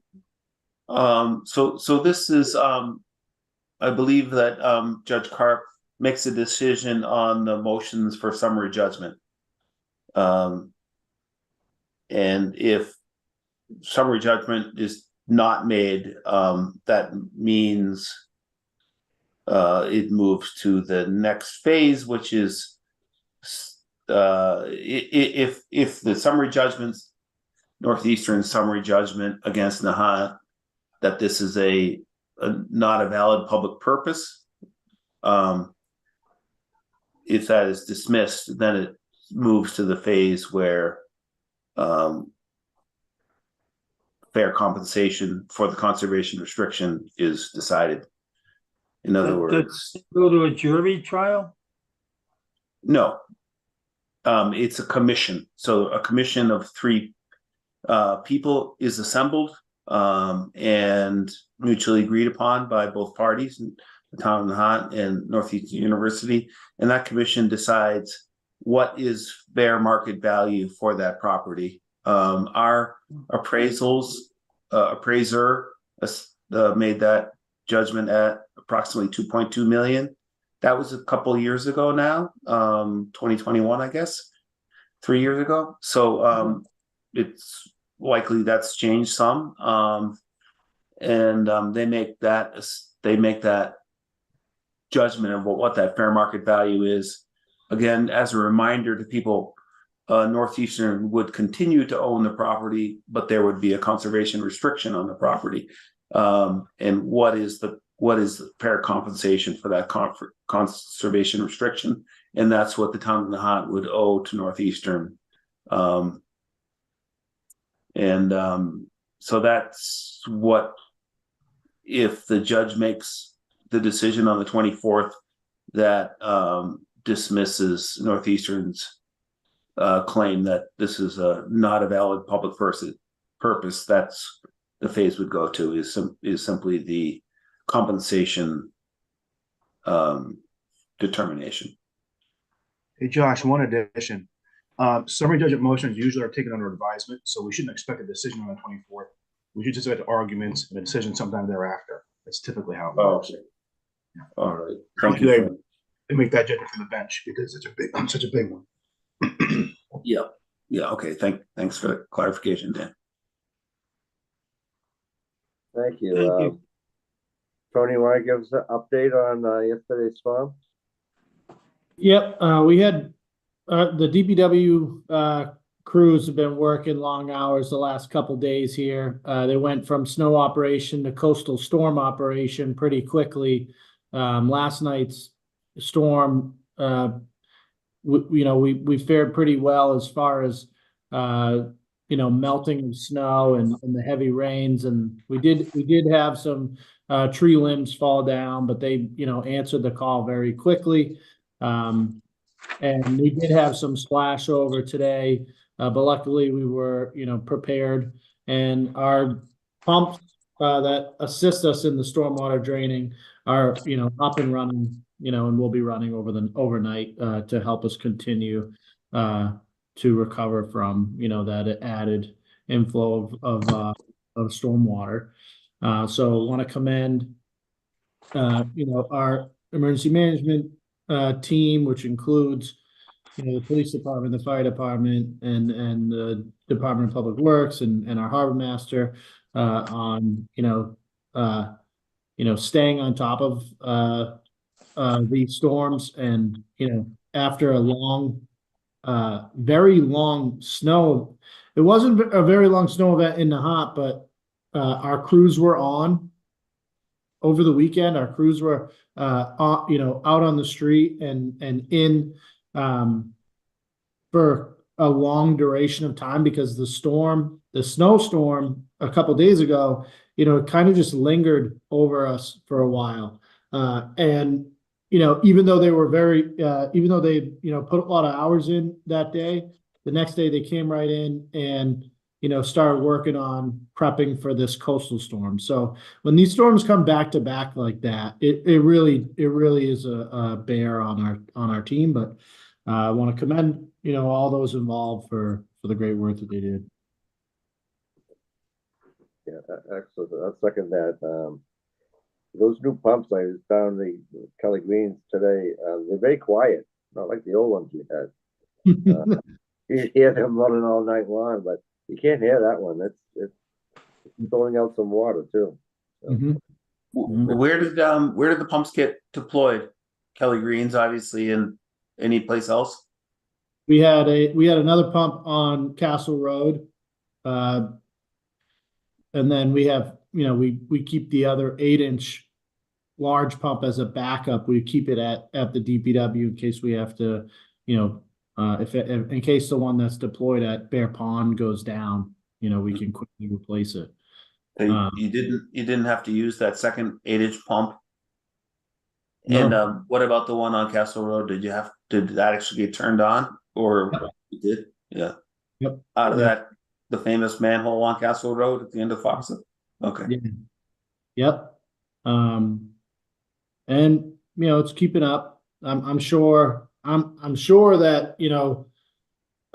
So this is I believe that Judge Karp makes a decision on the motions for summary judgment. And if summary judgment is not made, that means it moves to the next phase, which is if the summary judgment's Northeastern summary judgment against Nahant, that this is not a valid public purpose. If that is dismissed, then it moves to the phase where fair compensation for the conservation restriction is decided. In other words, Go to a jury trial? no. It's a commission. So a commission of 3 people is assembled and mutually agreed upon by both parties, the town of Nahant and Northeastern University, and that commission decides what is fair market value for that property. Our appraiser made that judgment at approximately 2.2 million. That was a couple of years ago now, 2021, I guess, 3 years ago. So it's likely that's changed some. and they make that judgment of what that fair market value is. Again, as a reminder to people, Northeastern would continue to own the property, but there would be a conservation restriction on the property. And what is the fair compensation for that conservation restriction? And that's what the town of Nahant would owe to Northeastern. So that's what, if the judge makes the decision on the 24th that dismisses Northeastern's claim that this is not a valid public purpose, that's the phase would go to is simply the compensation determination. Hey, Josh, one addition. Summary judgment motions usually are taken under advisement, so we shouldn't expect a decision on the 24th. We should just expect arguments and a decision sometime thereafter. That's typically how it works. Okay. All right. Thank you. They make that judgment from the bench because it's such a big one. Yeah. Okay. Thanks for the clarification, Dan. Thank you. Thank you. Tony, want to give us an update on yesterday's storm? Yep, we had the DPW crews have been working long hours the last couple days here. They went from snow operation to coastal storm operation pretty quickly. Last night's storm, we fared pretty well as far as melting of snow and the heavy rains, and we did have some tree limbs fall down, but they answered the call very quickly. And we did have some splash over today, but luckily we were prepared, and our pumps that assist us in the stormwater draining are up and running, and will be running overnight to help us continue to recover from that added inflow of stormwater. So want to commend our emergency management team, which includes the police department, the fire department, and the Department of Public Works and our harbor master on staying on top of these storms. And after a long very long snow, it wasn't a very long snow event in Nahant, but our crews were on over the weekend. Our crews were out on the street and in for a long duration of time, because the snowstorm a couple days ago, it kind of just lingered over us for a while. And even though they were even though they put a lot of hours in that day, the next day they came right in and started working on prepping for this coastal storm. So when these storms come back to back like that, it really is a bear on our team. But I want to commend all those involved for the great work that they did. Yeah, excellent. I'll second that. Those new pumps I found the Kelly Greens today, they're very quiet, not like the old ones we had. You hear them running all night long, but you can't hear that one. It's throwing out some water too. So. Mm-hmm. Where did the pumps get deployed? Kelly Greens, obviously, and any place else? We had another pump on Castle Road, and then we have we keep the other 8-inch large pump as a backup. We keep it at the DPW in case we have to, if in case the one that's deployed at Bear Pond goes down, we can quickly replace it. You didn't have to use that second 8-inch pump. No. And what about the one on Castle Road? Did that actually get turned on, or you did? Yeah. Yep. Out of that, the famous manhole on Castle Road at the end of Foxwood. Okay. Yeah. Yep. And it's keeping up. I'm sure that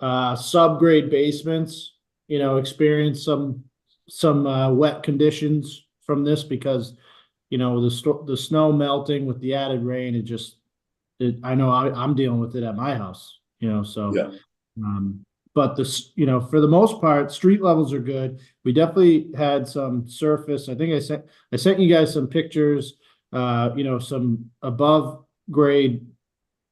subgrade basements experience some wet conditions from this, because the snow melting with the added rain, I know I'm dealing with it at my house, so yeah. but you know, for the most part, street levels are good. We definitely had some surface. I think I sent you guys some pictures, you know, some above grade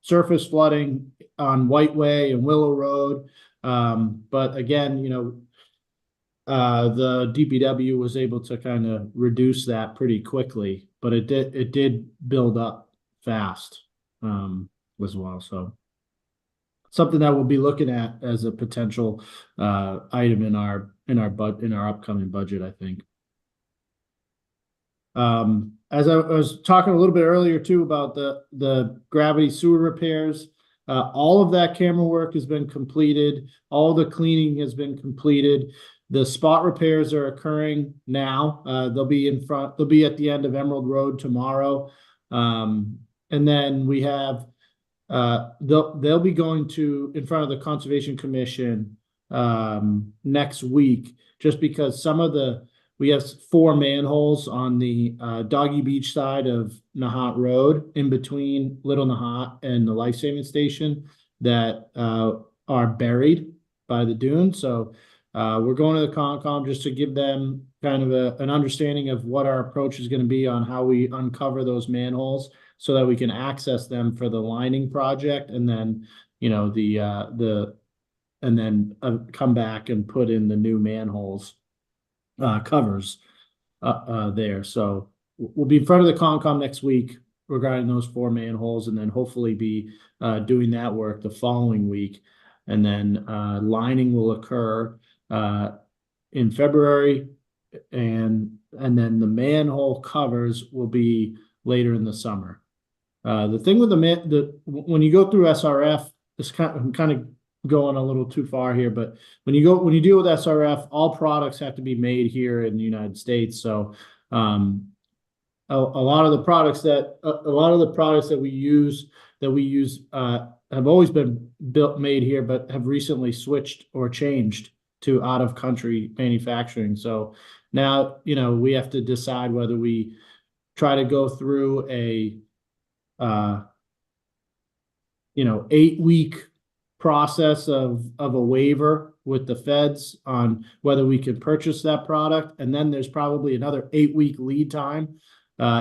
surface flooding on White Way and Willow Road. But again, you know, the DPW was able to kind of reduce that pretty quickly, but it did build up fast, as well. So something that we'll be looking at as a potential item in our upcoming budget, I think. As I was talking a little bit earlier too about the gravity sewer repairs, all of that camera work has been completed. All the cleaning has been completed. The spot repairs are occurring now. They'll be at the end of Emerald Road tomorrow. And then we have they'll be going in front of the Conservation Commission next week, just because we have 4 manholes on the Doggy Beach side of Nahant Road in between Little Nahant and the life saving station that are buried by the dune. So we're going to the Concom just to give them kind of an understanding of what our approach is going to be on how we uncover those manholes, so that we can access them for the lining project, and then, you know, and then come back and put in the new manholes covers there. So we'll be in front of the Concom next week regarding those 4 manholes, and then hopefully be doing that work the following week. And then lining will occur in February, and then the manhole covers will be later in the summer. The thing with when you go through SRF, I'm kind of going a little too far here, but when you deal with SRF, all products have to be made here in the United States. So a lot of the products that we use have always been made here, but have recently switched or changed to out of country manufacturing. So now, you know, we have to decide whether we try to go through a 8-week process of a waiver with the feds on whether we can purchase that product, and then there's probably another 8-week lead time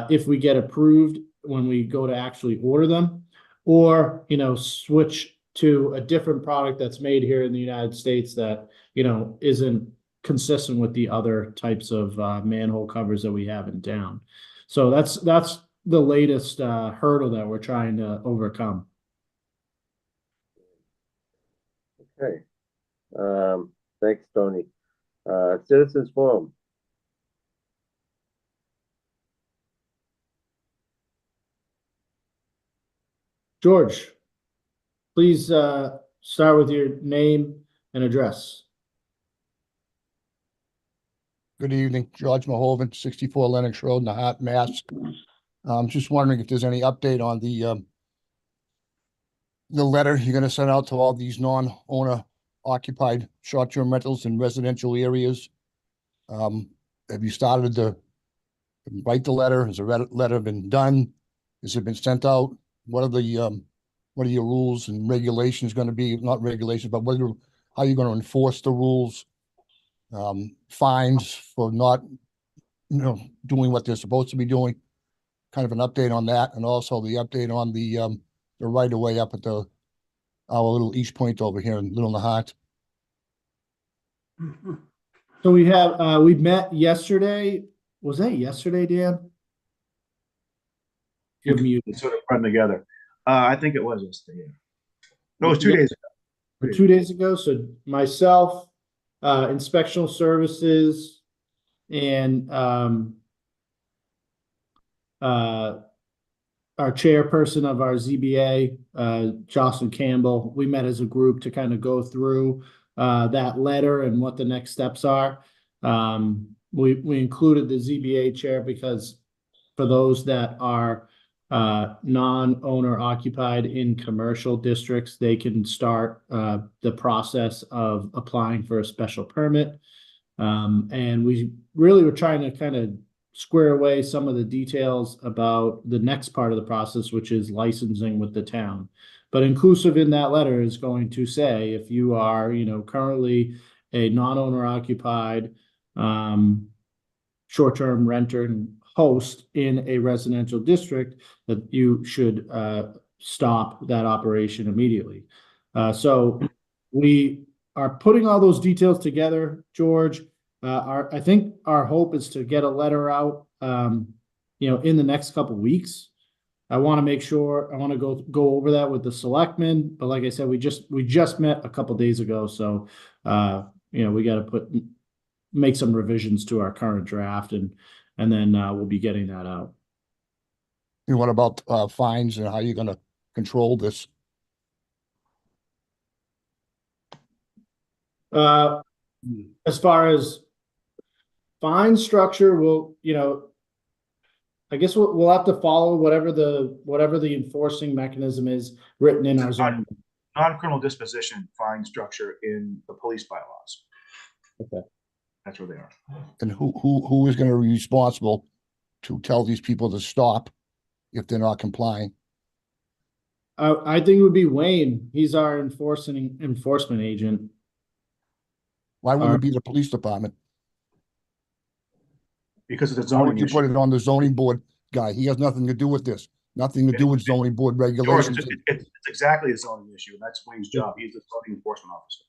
if we get approved when we go to actually order them, or, you know, switch to a different product that's made here in the United States that, you know, isn't consistent with the other types of manhole covers that we have in town. So that's the latest hurdle that we're trying to overcome. Okay. Thanks, Tony. Citizens Forum. George, please start with your name and address. Good evening, George Mahovan, 64 Lennox Road, Nahant, Mass. Just wondering if there's any update on the letter you're going to send out to all these non-owner occupied short-term rentals in residential areas. Have you started to write the letter? Has the letter been done? Has it been sent out? What are your rules and regulations going to be? Not regulations, but how are you going to enforce the rules? Fines for not, doing what they're supposed to be doing. Kind of an update on that, and also the update on the right of way up at our little East Point over here in Little Nahant. So we met yesterday. Was that yesterday, Dan? You're muted. Sort of run together. I think it was yesterday. Yeah. No, it was 2 days ago. 2 days ago. So myself, Inspectional Services, and our chairperson of our ZBA, Jocelyn Campbell, we met as a group to kind of go through that letter and what the next steps are. We included the ZBA chair because for those that are non-owner occupied in commercial districts, they can start the process of applying for a special permit. And we really were trying to kind of square away some of the details about the next part of the process, which is licensing with the town. But inclusive in that letter is going to say, if you are, currently a non-owner occupied, short-term renter and host in a residential district, that you should stop that operation immediately. So we are putting all those details together, George. I think our hope is to get a letter out, in the next couple of weeks. I want to make sure, I want to go over that with the selectmen, but like I said, we just met a couple days ago, so we got to make some revisions to our current draft, and then we'll be getting that out. And what about fines and how you're going to control this? As far as fine structure, I guess we'll have to follow whatever the enforcing mechanism is written in our zoning. Non-criminal disposition fine structure in the police bylaws. Okay. That's where they are. And who is going to be responsible to tell these people to stop if they're not complying? I think it would be Wayne. He's our enforcement agent. Why wouldn't it be the police department? Because it's a Why zoning would you issue. put it on the zoning board guy? He has nothing to do with this. Nothing to do with zoning board George, regulations. it's exactly a zoning issue, and that's Wayne's job. He's the zoning enforcement officer.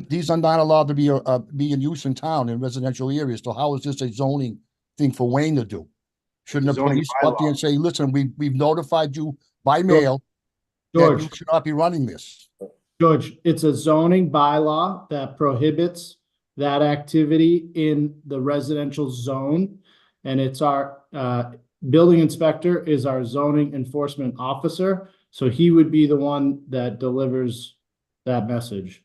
These are not allowed to be in use in town in residential areas. So how is this a zoning thing for Wayne to do? Shouldn't the Zoning police go up there bylaw. and say, listen, we've notified you by mail that George, you should not be running this? George, it's a zoning bylaw that prohibits that activity in the residential zone. And it's our building inspector is our zoning enforcement officer. So he would be the one that delivers that message.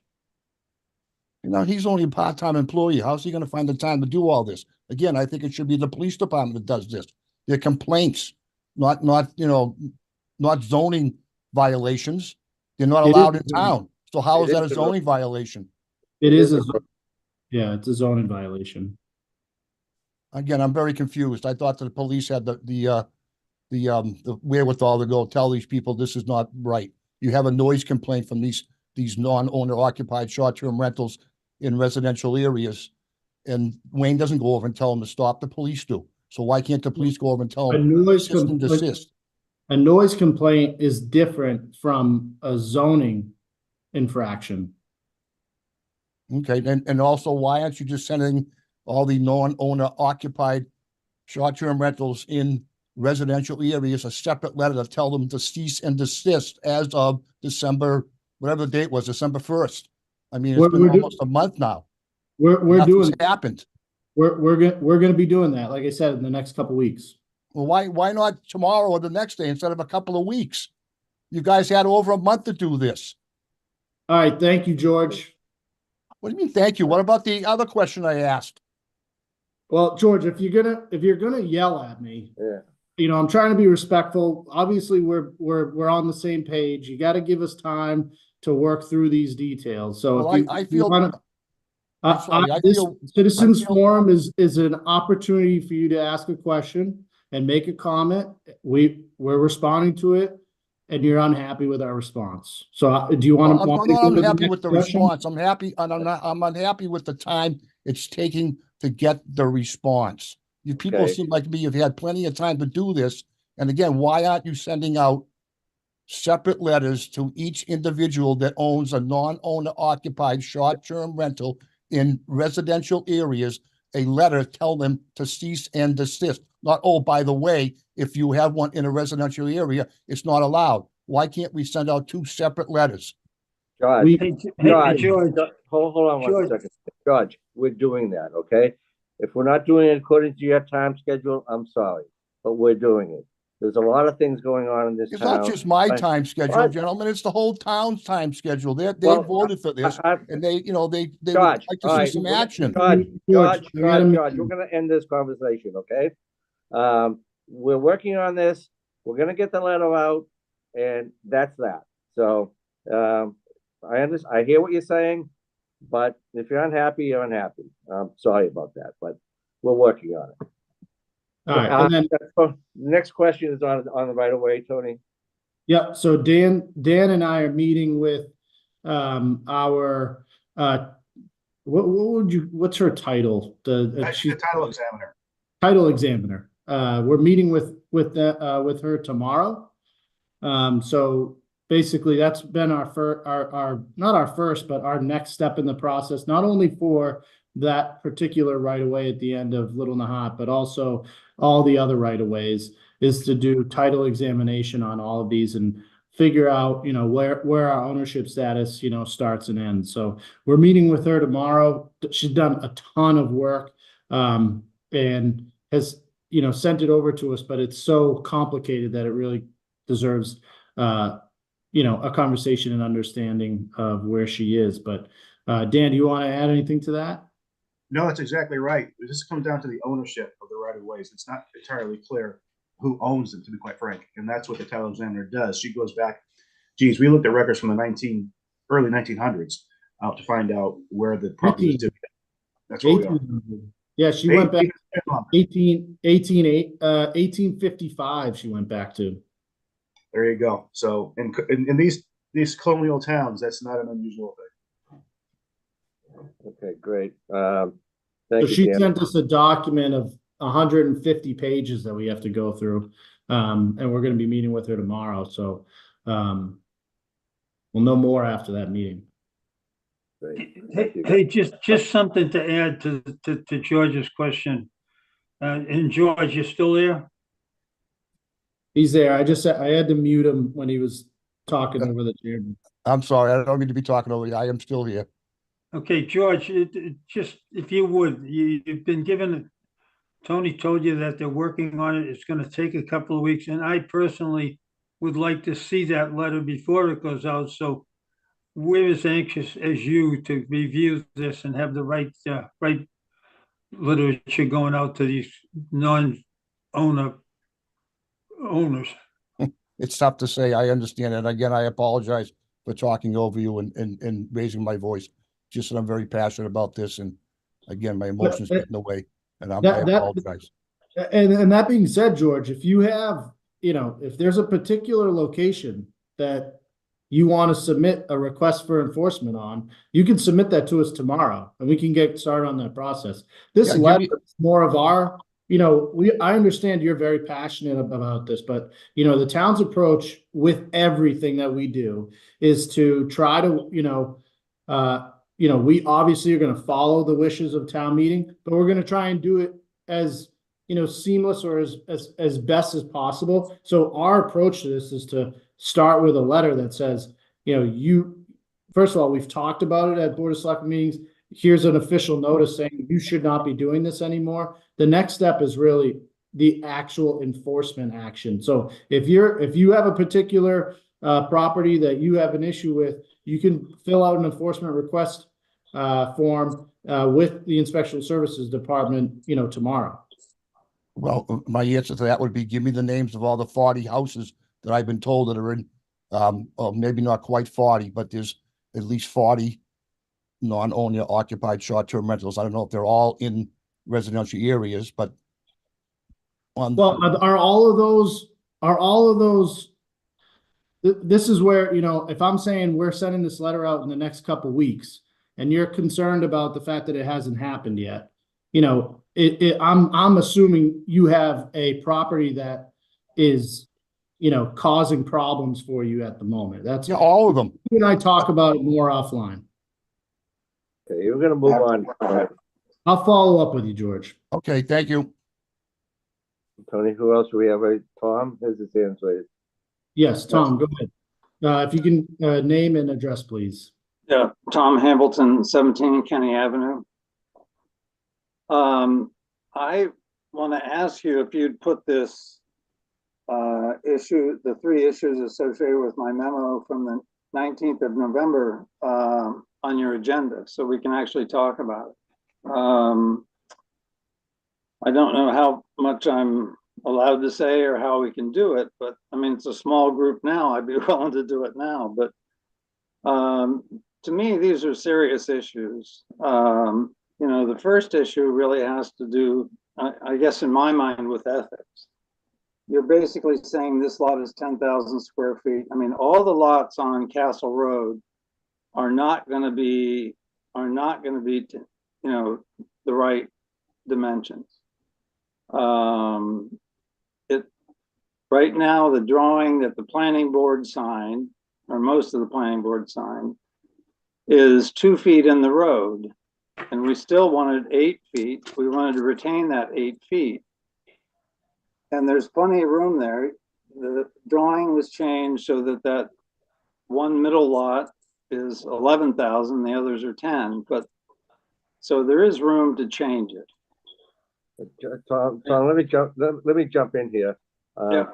He's only a part-time employee. How's he going to find the time to do all this? Again, I think it should be the police department that does this. They're complaints, not zoning violations. They're not allowed in town. So how is that a zoning violation? It's a zoning violation. Again, I'm very confused. I thought that the police had the wherewithal to go tell these people this is not right. You have a noise complaint from these non-owner occupied short-term rentals in residential areas, and Wayne doesn't go over and tell them to stop. The police do. So why can't the police go over and tell them desist and desist? A noise complaint is different from a zoning infraction. Okay, and also, why aren't you just sending all the non-owner occupied short-term rentals in residential areas a separate letter to tell them to cease and desist as of December, whatever the date was, December 1st? I mean, it's been almost a month now. Nothing's happened. We're going to be doing that, like I said, in the next couple of weeks. Well, why not tomorrow or the next day instead of a couple of weeks? You guys had over a month to do this. All right, thank you, George. What do you mean, thank you? What about the other question I asked? Well, George, if you're gonna yell at me, Yeah. I'm trying to be respectful. Obviously, we're on the same page. You got to give us time to work through these details. So Well, I feel. I'm sorry, I feel Citizens Forum is an opportunity for you to ask a question and make a comment. We're responding to it, and you're unhappy with our response. So do you want to? I'm not unhappy with the response. I'm happy, and I'm unhappy with the time it's taking to get the response. You people seem like me. You've had plenty of time to do this. And again, why aren't you sending out separate letters to each individual that owns a non-owner occupied short-term rental in residential areas? A letter, tell them to cease and desist. Not, oh, by the way, if you have one in a residential area, it's not allowed. Why can't we send out two separate letters? George, George, hold on one second. George, we're doing that, okay? If we're not doing it according to your time schedule, I'm sorry, but we're doing it. There's a lot of things going on in this It's town. not just my time schedule, gentlemen. It's the whole town's time schedule. They voted for this, and they would like to see some action. George, we're gonna end this conversation, okay? We're working on this. We're gonna get the letter out, and that's that. So, I understand. I hear what you're saying, but if you're unhappy, you're unhappy. I'm sorry about that, but we're working on it. All right, and then next question is on the right of way, Tony. Yeah, so Dan and I are meeting with our what's her title? She's a title examiner. Title examiner. We're meeting with her tomorrow. So basically that's been our not our first, but our next step in the process, not only for that particular right of way at the end of Little Nahant, but also all the other right of ways, is to do title examination on all of these and figure out, where our ownership status, starts and ends. So we're meeting with her tomorrow. She's done a ton of work, and has, sent it over to us, but it's so complicated that it really deserves, a conversation and understanding of where she is. But Dan, do you want to add anything to that? No, that's exactly right. This comes down to the ownership of the right of ways. It's not entirely clear who owns them, to be quite frank. And that's what the title examiner does. She goes back, geez, we looked at records from the early 1900s to find out where the property was divided. That's where we are. 1800. Yeah, she went back 1855. She went back to. There you go. So in these colonial towns, that's not an unusual thing. Okay, great. So Thank she you, Dan. sent us a document of 150 pages that we have to go through. And we're going to be meeting with her tomorrow. So we'll know more after that meeting. Great. Hey, just something to add to George's question. And George, you still there? He's there. I had to mute him when he was talking over the chairman. I'm sorry, I don't mean to be talking over you. I am still here. Okay, George, just if you would, you've been given, Tony told you that they're working on it. It's gonna take a couple of weeks, and I personally would like to see that letter before it goes out, so we're as anxious as you to review this and have the right literature going out to these owners. It's tough to say. I understand. And again, I apologize for talking over you and raising my voice. Just that I'm very passionate about this. And again, my emotions get in the way. And I apologize. And that being said, George, if you have, if there's a particular location that you want to submit a request for enforcement on, you can submit that to us tomorrow and we can get started on that process. This letter is more of our, I understand you're very passionate about this, but the town's approach with everything that we do is to try to, we obviously are going to follow the wishes of town meeting, but we're going to try and do it as, seamless or as best as possible. So our approach to this is to start with a letter that says, first of all, we've talked about it at Board of Selectmen meetings. Here's an official notice saying you should not be doing this anymore. The next step is really the actual enforcement action. So if you have a particular property that you have an issue with, you can fill out an enforcement request form with the Inspection Services Department, tomorrow. Well, my answer to that would be give me the names of all the 40 houses that I've been told that are in, maybe not quite 40, but there's at least 40 non-owner occupied short-term rentals. I don't know if they're all in residential areas, but are all of those, this is where, if I'm saying we're sending this letter out in the next couple of weeks and you're concerned about the fact that it hasn't happened yet, I'm assuming you have a property that is, causing problems for you at the moment. That's all of them. You and I talk about it more offline. Okay, we're gonna move on. I'll follow up with you, George. Okay, thank you. Tony, who else do we have? Tom has his hands raised. Yes, Tom, go ahead. If you can name and address, please. Yeah, Tom Hambleton, 17 Kenny Avenue. I want to ask you if you'd put this the three issues associated with my memo from the 19th of November on your agenda so we can actually talk about it. I don't know how much I'm allowed to say or how we can do it, but I mean, it's a small group now. I'd be willing to do it now, but to me, these are serious issues. The 1st issue really has to do, I guess in my mind, with ethics. you're basically saying this lot is 10,000 square feet. I mean, all the lots on Castle Road are not going to be, you know, the right dimensions. Right now, the drawing that the planning board signed, or most of the planning board signed, is 2 feet in the road. And we still wanted 8 feet. We wanted to retain that 8 feet. And there's plenty of room there. The drawing was changed so that that one middle lot is 11,000, the others are 10, but so there is room to change it. Tom, let me jump in here. Yeah.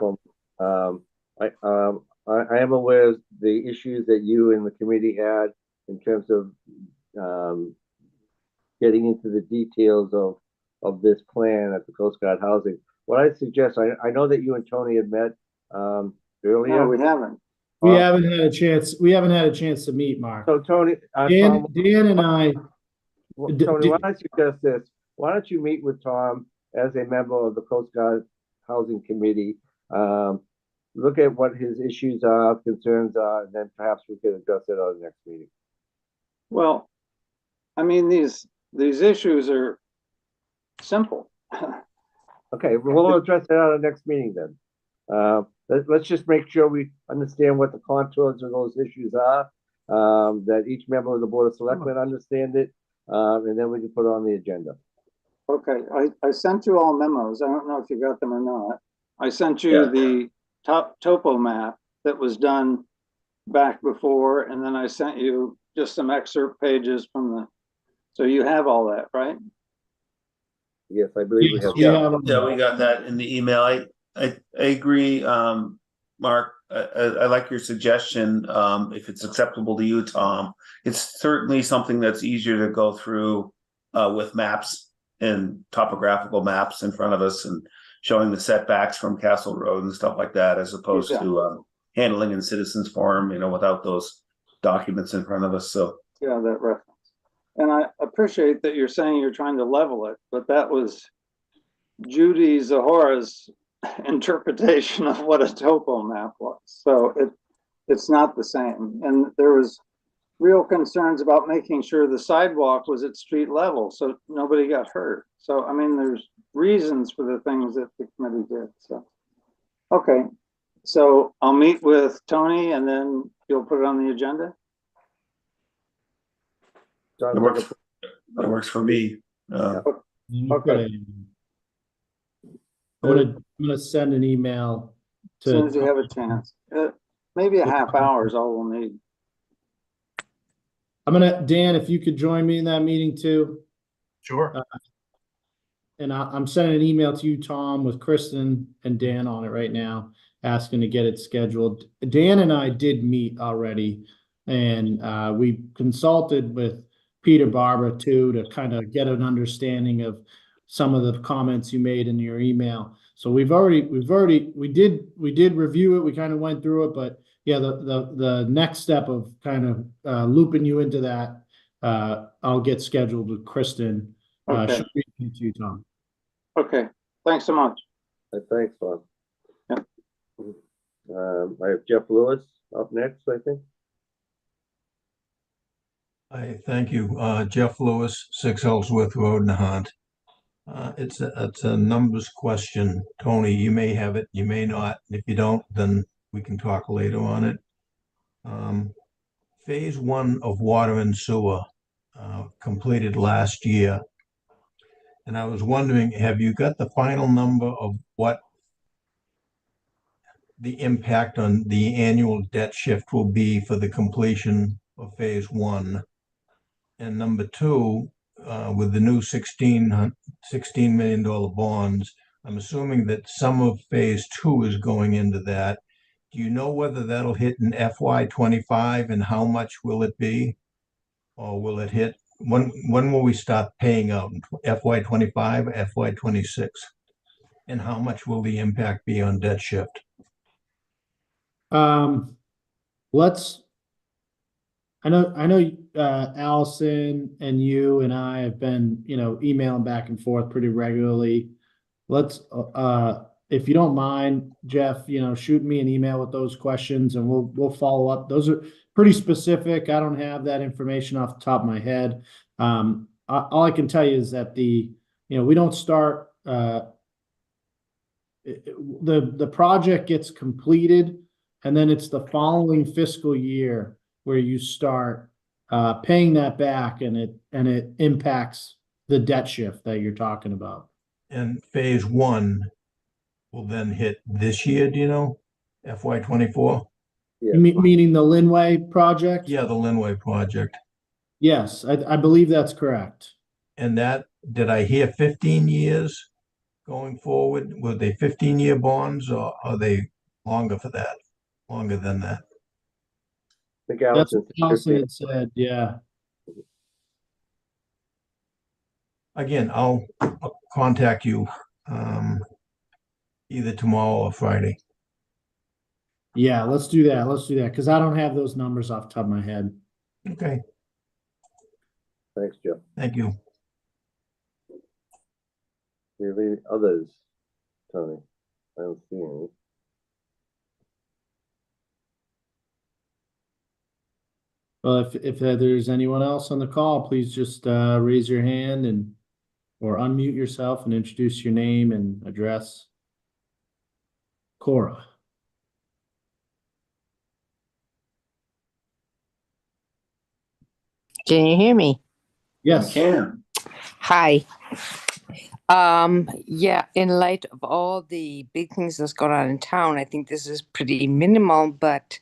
I am aware of the issues that you and the committee had in terms of getting into the details of this plan at the Coast Guard housing. What I suggest, I know that you and Tony had met earlier. No, we haven't. We haven't had a chance. We haven't had a chance to meet, Mark. So Tony, Dan, Tom, Dan and I. Tony, why don't you suggest this? Why don't you meet with Tom as a member of the Coast Guard Housing Committee? Look at what his issues are, concerns are, and then perhaps we could address it on the next meeting. Well, I mean, these issues are simple. Okay, we'll address it on the next meeting then. Let's just make sure we understand what the contours of those issues are, that each member of the Board of Selectmen understand it, and then we can put it on the agenda. Okay, I sent you all memos. I don't know if you got them or not. I sent you the topo map that was done back before, and then I sent you just some excerpt pages from the, so you have all that, right? Yes, I believe we have. Yeah, we got that in the email. I agree, Mark. I like your suggestion. If it's acceptable to you, Tom, it's certainly something that's easier to go through with maps and topographical maps in front of us and showing the setbacks from Castle Road and stuff like that, as opposed to handling in citizens forum, without those documents in front of us. So yeah, that reference. And I appreciate that you're saying you're trying to level it, but that was Judy Zahora's interpretation of what a topo map was. So it's not the same. And there was real concerns about making sure the sidewalk was at street level so nobody got hurt. So, I mean, there's reasons for the things that the committee did. So, okay. So I'll meet with Tony and then you'll put it on the agenda. that works for me. Okay. I'm gonna send an email As to. soon as you have a chance. Maybe a half hour is all we'll need. Dan, if you could join me in that meeting too. Sure. And I'm sending an email to you, Tom, with Kristen and Dan on it right now, asking to get it scheduled. Dan and I did meet already, and we consulted with Peter Barber too to kind of get an understanding of some of the comments you made in your email. So we did review it. We kind of went through it, but yeah, the next step of kind of looping you into that, I'll get scheduled with Kristen. Okay. She'll reach out to you, Tom. Okay. Thanks so much. Thanks, Bob. Yeah. I have Jeff Lewis up next, I think. Hi, thank you. Jeff Lewis, 6 Ellsworth Road, Nahant. It's a numbers question. Tony, you may have it, you may not. If you don't, then we can talk later on it. Phase 1 of water and sewer completed last year. And I was wondering, have you got the final number of what the impact on the annual debt shift will be for the completion of phase 1? And number 2, with the new $16 million bonds, I'm assuming that some of phase 2 is going into that. Do you know whether that'll hit in FY25 and how much will it be? Or will it hit, when will we start paying out, in FY25 or FY26? And how much will the impact be on debt shift? I know Allison and you and I have been, emailing back and forth pretty regularly. if you don't mind, Jeff, shoot me an email with those questions and we'll follow up. Those are pretty specific. I don't have that information off the top of my head. All I can tell you is that we don't start, the project gets completed and then it's the following fiscal year where you start paying that back, and it impacts the debt shift that you're talking about. And phase one will then hit this year, do you know? FY 24? Yeah. Meaning the Linway project? Yeah, the Linway project. Yes, I believe that's correct. And that, did I hear 15 years going forward? Were they 15-year bonds, or are they longer for that? Longer than that? The That's Gallatin. what Allison had said, yeah. Again, I'll contact you either tomorrow or Friday. Yeah, let's do that. Let's do that, because I don't have those numbers off the top of my head. Okay, Thanks, Joe. thank you. Do you have any others, Tony? I don't see any. Well, if there's anyone else on the call, please just raise your hand or unmute yourself and introduce your name and address. Cora. Can you hear me? Yes. Can. Hi. Yeah, in light of all the big things that's going on in town, I think this is pretty minimal, but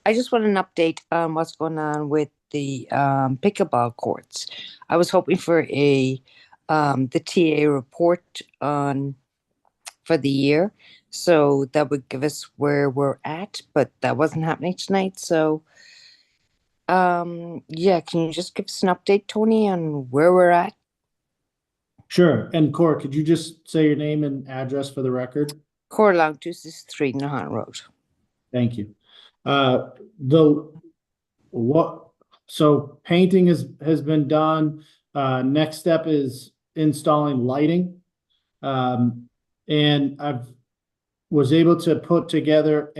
I just want an update on what's going on with the pickleball courts. I was hoping for the TA report for the year, so that would give us where we're at, but that wasn't happening tonight. So yeah, can you just give us an update, Tony, on where we're at? Sure. And Cora, could you just say your name and address for the record? Cora Long, 263 Nahant Road. Thank you. So painting has been done. Next step is installing lighting. And was able to put together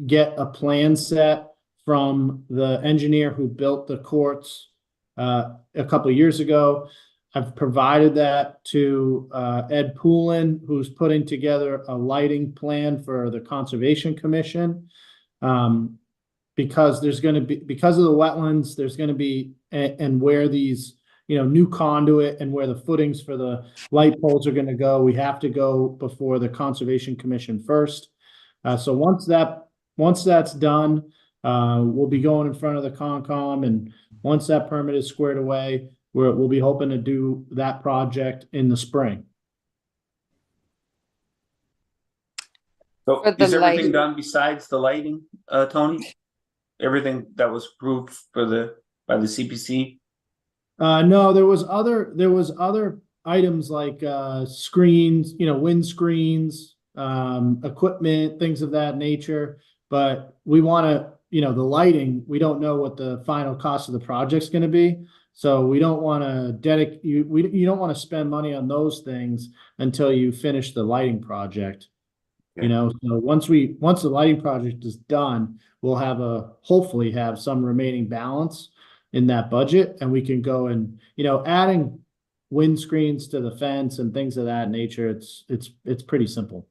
get a plan set from the engineer who built the courts a couple of years ago. I've provided that to Ed Poulin, who's putting together a lighting plan for the Conservation Commission. Because of the wetlands, there's going to be, and where these, new conduit and where the footings for the light poles are going to go, we have to go before the Conservation Commission first. So once that's done, we'll be going in front of the Concom, and once that permit is squared away, we'll be hoping to do that project in the spring. So For the is everything lighting. done besides the lighting, Tony? Everything that was approved by the CPC? No, there was other items like screens, wind screens, equipment, things of that nature. But we want to, the lighting, we don't know what the final cost of the project's going to be. So we don't want to you don't want to spend money on those things until you finish the lighting project. Okay. So once the lighting project is done, we'll hopefully have some remaining balance in that budget, and we can go and, adding windscreens to the fence and things of that nature. It's pretty simple.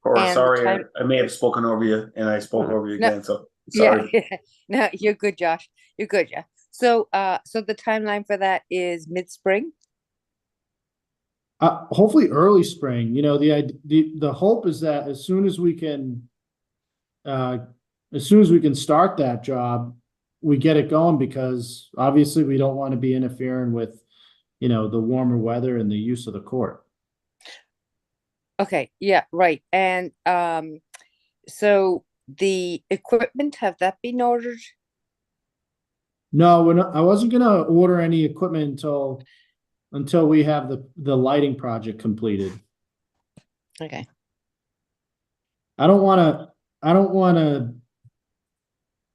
Or And sorry, I may have spoken over you, and I spoke over you again. So Yeah, sorry. no, you're good, Josh. You're good, yeah. So, so the timeline for that is mid-spring? Hopefully early spring. The hope is that as soon as we can start that job, we get it going, because obviously we don't want to be interfering with, the warmer weather and the use of the court. Okay, yeah, right. And so the equipment, have that been ordered? No, I wasn't gonna order any equipment until we have the lighting project completed. Okay. I don't want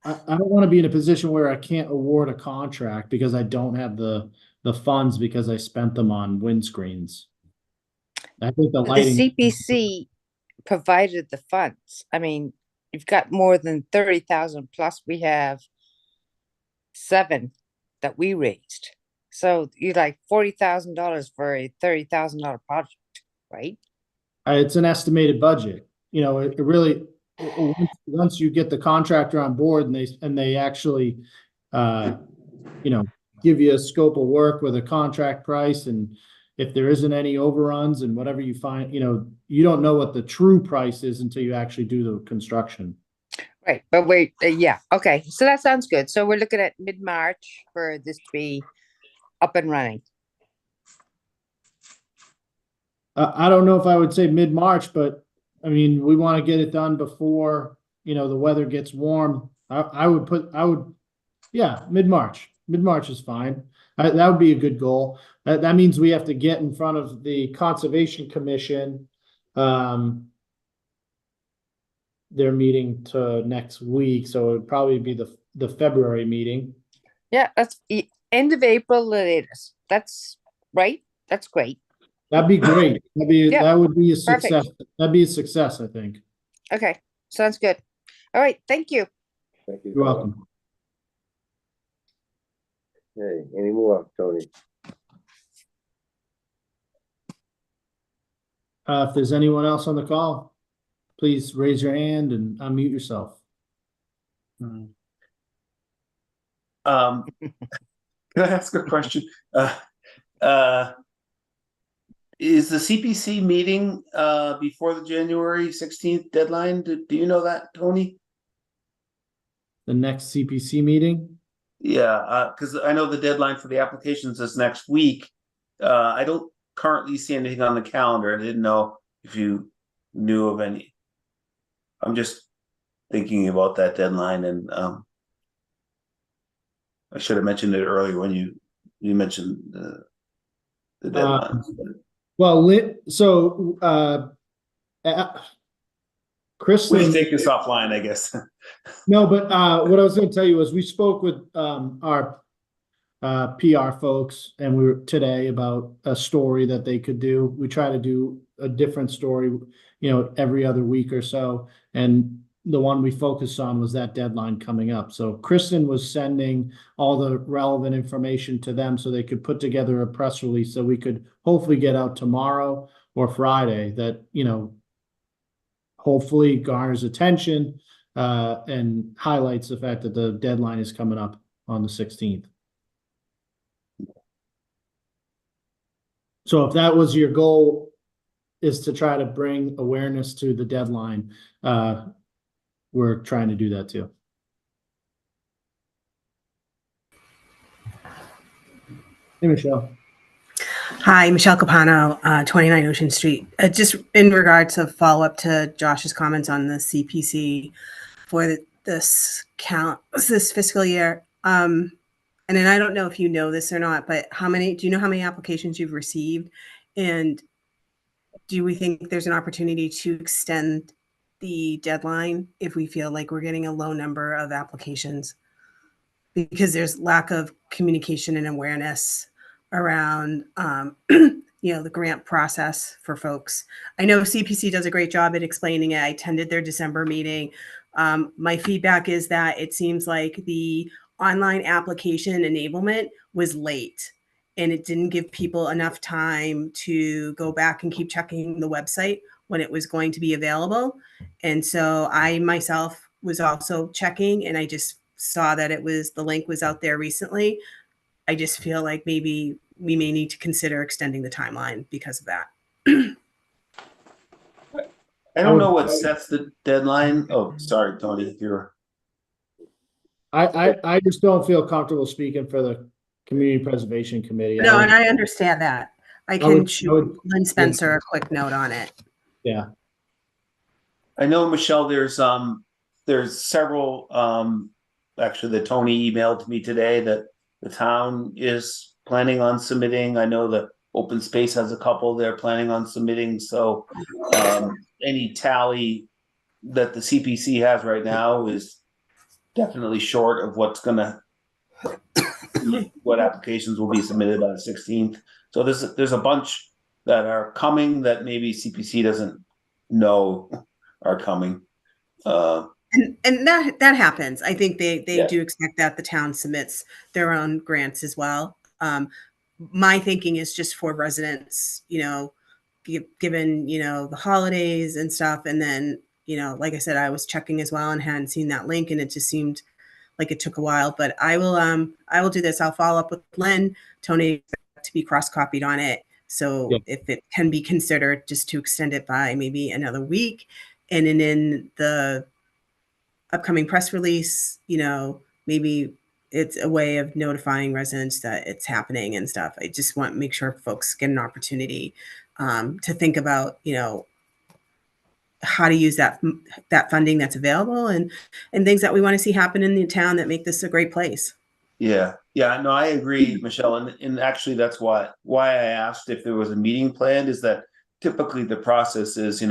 to be in a position where I can't award a contract because I don't have the the funds because I spent them on windscreens. I think the The lighting. CPC provided the funds. I mean, you've got more than 30,000 plus we have 7 that we raised. So you're like $40,000 for a $30,000 project, right? It's an estimated budget. You know, it really, once you get the contractor on board and they actually, you know, give you a scope of work with a contract price, and if there isn't any overruns and whatever you find, you know, you don't know what the true price is until you actually do the construction. Right, but wait, yeah, okay, so that sounds good. So we're looking at mid-March for this to be up and running. I don't know if I would say mid-March, but I mean, we want to get it done before, you know, the weather gets warm. I would, yeah, mid-March. Mid-March is fine. That would be a good goal. That means we have to get in front of the Conservation Commission. They're meeting to next week, so it would probably be the February meeting. Yeah, that's end of April latest. That's right. That's great. That'd be great. Yeah, that would be a perfect. success. That'd be a success, I think. Okay, sounds good. All right, thank you. Thank you. You're welcome. Okay, any more, Tony? If there's anyone else on the call, please raise your hand and unmute yourself. Can I ask a question? Is the CPC meeting before the January 16th deadline? Do you know that, Tony? The next CPC meeting? Yeah, because I know the deadline for the applications is next week. I don't currently see anything on the calendar. I didn't know if you knew of any. I'm just thinking about that deadline, and I should have mentioned it earlier when you mentioned the deadline. Well, Kristen, We can take this offline, I guess. no, but what I was going to tell you was we spoke with our PR folks, and we were today about a story that they could do. We try to do a different story, you know, every other week or so, and the one we focused on was that deadline coming up. So Kristen was sending all the relevant information to them so they could put together a press release so we could hopefully get out tomorrow or Friday that, you know, hopefully garners attention and highlights the fact that the deadline is coming up on the 16th. So if that was your goal, is to try to bring awareness to the deadline, we're trying to do that too. Hey, Michelle. Hi, Michelle Capano, 29 Ocean Street. Just in regards to follow up to Josh's comments on the CPC for this fiscal year. And then I don't know if you know this or not, but do you know how many applications you've received? And do we think there's an opportunity to extend the deadline if we feel like we're getting a low number of applications? Because there's lack of communication and awareness around you know, the grant process for folks. I know CPC does a great job at explaining it. I attended their December meeting. My feedback is that it seems like the online application enablement was late, and it didn't give people enough time to go back and keep checking the website when it was going to be available. And so I myself was also checking, and I just saw that the link was out there recently. I just feel like maybe we may need to consider extending the timeline because of that. I don't know what sets the deadline. Oh, sorry, Tony, you're. I just don't feel comfortable speaking for the Community Preservation Committee. No, and I understand that. I can shoot Lynn Spencer a quick note on it. Yeah. I know, Michelle, there's several, actually that Tony emailed to me today that the town is planning on submitting. I know the open space has a couple they're planning on submitting. So any tally that the CPC has right now is definitely short of what's going to what applications will be submitted by the 16th. So there's a bunch that are coming that maybe CPC doesn't know are coming. And that happens. I think they Yeah. do expect that the town submits their own grants as well. My thinking is just for residents, given, the holidays and stuff. And then, like I said, I was checking as well and hadn't seen that link, and it just seemed like it took a while, but I will do this. I'll follow up with Lynn. Tony to be cross-copied on it. So Yeah. if it can be considered just to extend it by maybe another week, and then in the upcoming press release, maybe it's a way of notifying residents that it's happening and stuff. I just want to make sure folks get an opportunity to think about, how to use that funding that's available, and things that we want to see happen in the town that make this a great place. Yeah, no, I agree, Michelle, and actually that's why I asked if there was a meeting planned, is that typically the process is,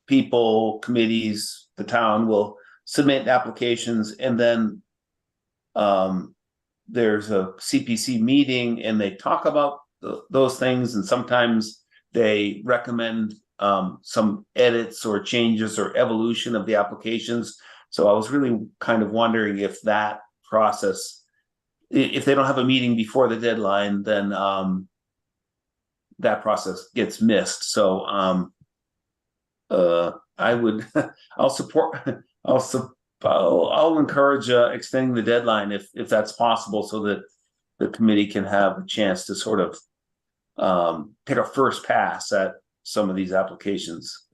people, committees, the town will submit applications, and then there's a CPC meeting and they talk about those things, and sometimes they recommend some edits or changes or evolution of the applications. So I was really kind of wondering if that process, if they don't have a meeting before the deadline, then that process gets missed. So I would, I'll encourage extending the deadline if that's possible, so that the committee can have a chance to sort of take a first pass at some of these applications,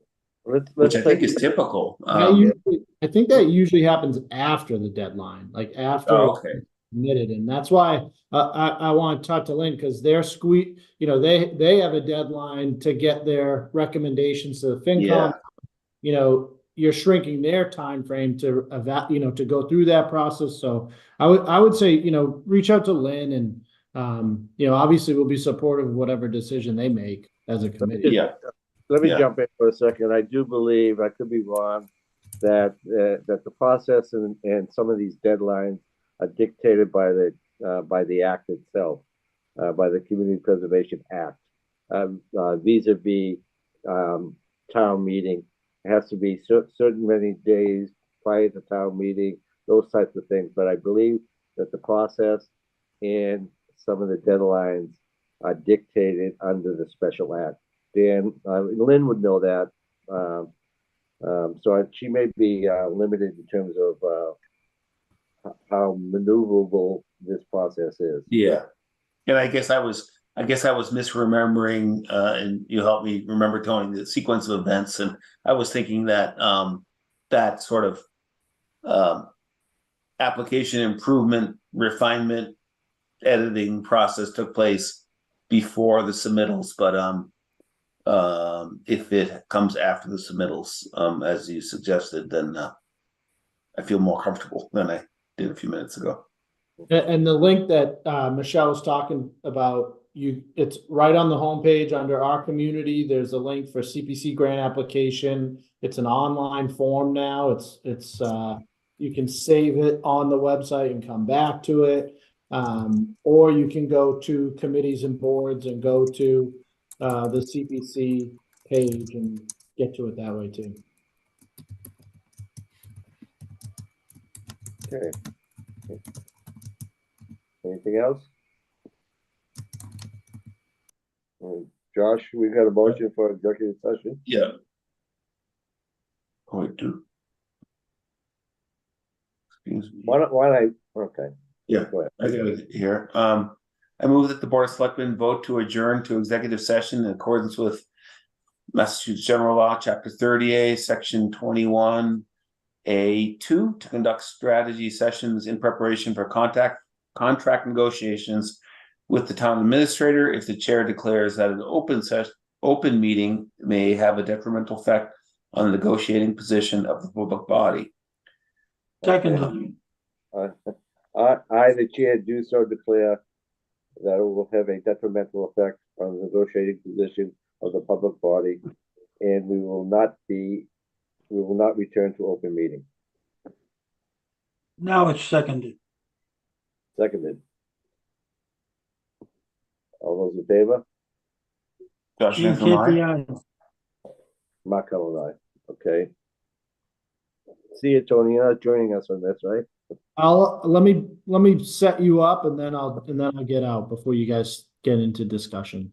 which I think is typical. I think that usually happens after the deadline, like after it's submitted, and that's why I want to talk to Lynn, because they're they have a deadline to get their recommendations to the FinCom. You're shrinking their time frame to to go through that process. So I would say reach out to Lynn, and obviously we'll be supportive of whatever decision they make as a committee. Let me jump in for a second. I do believe, I could be wrong, that the process and some of these deadlines are dictated by the act itself, by the Community Preservation Act, vis-a-vis town meeting. It has to be certain many days prior to town meeting, those types of things. But I believe that the process and some of the deadlines are dictated under the special act. Dan, Lynn would know that. So she may be limited in terms of how maneuverable this process is. Yeah, and I guess I was misremembering, and you helped me remember, Tony, the sequence of events, and I was thinking that that sort of application improvement, refinement, editing process took place before the submittals, but if it comes after the submittals, as you suggested, then I feel more comfortable than I did a few minutes ago. And the link that Michelle was talking about, it's right on the homepage under our community. There's a link for CPC grant application. It's an online form now. It's you can save it on the website and come back to it, or you can go to committees and boards and go to the CPC page and get to it that way too. Okay. Anything else? Josh, we got a motion for executive session. Yeah. Oh, I do. Excuse me. Why don't okay. Yeah, Go ahead. I got it here. I move that the Board of Selectmen vote to adjourn to executive session in accordance with Massachusetts General Law, Chapter 30A, Section 21A2, to conduct strategy sessions in preparation for contract negotiations with the town administrator if the chair declares that an open meeting may have a detrimental effect on the negotiating position of the public body. Second. I, the chair, do so declare that it will have a detrimental effect on the negotiating position of the public body, and we will not return to open meeting. Now it's seconded. Seconded. All those in favor? Josh Ian Hanson, aye. Canty, aye. Mark Cullen, aye. Okay. See you, Tony. You're not joining us on this, right? Let me set you up and then I'll get out before you guys get into discussion.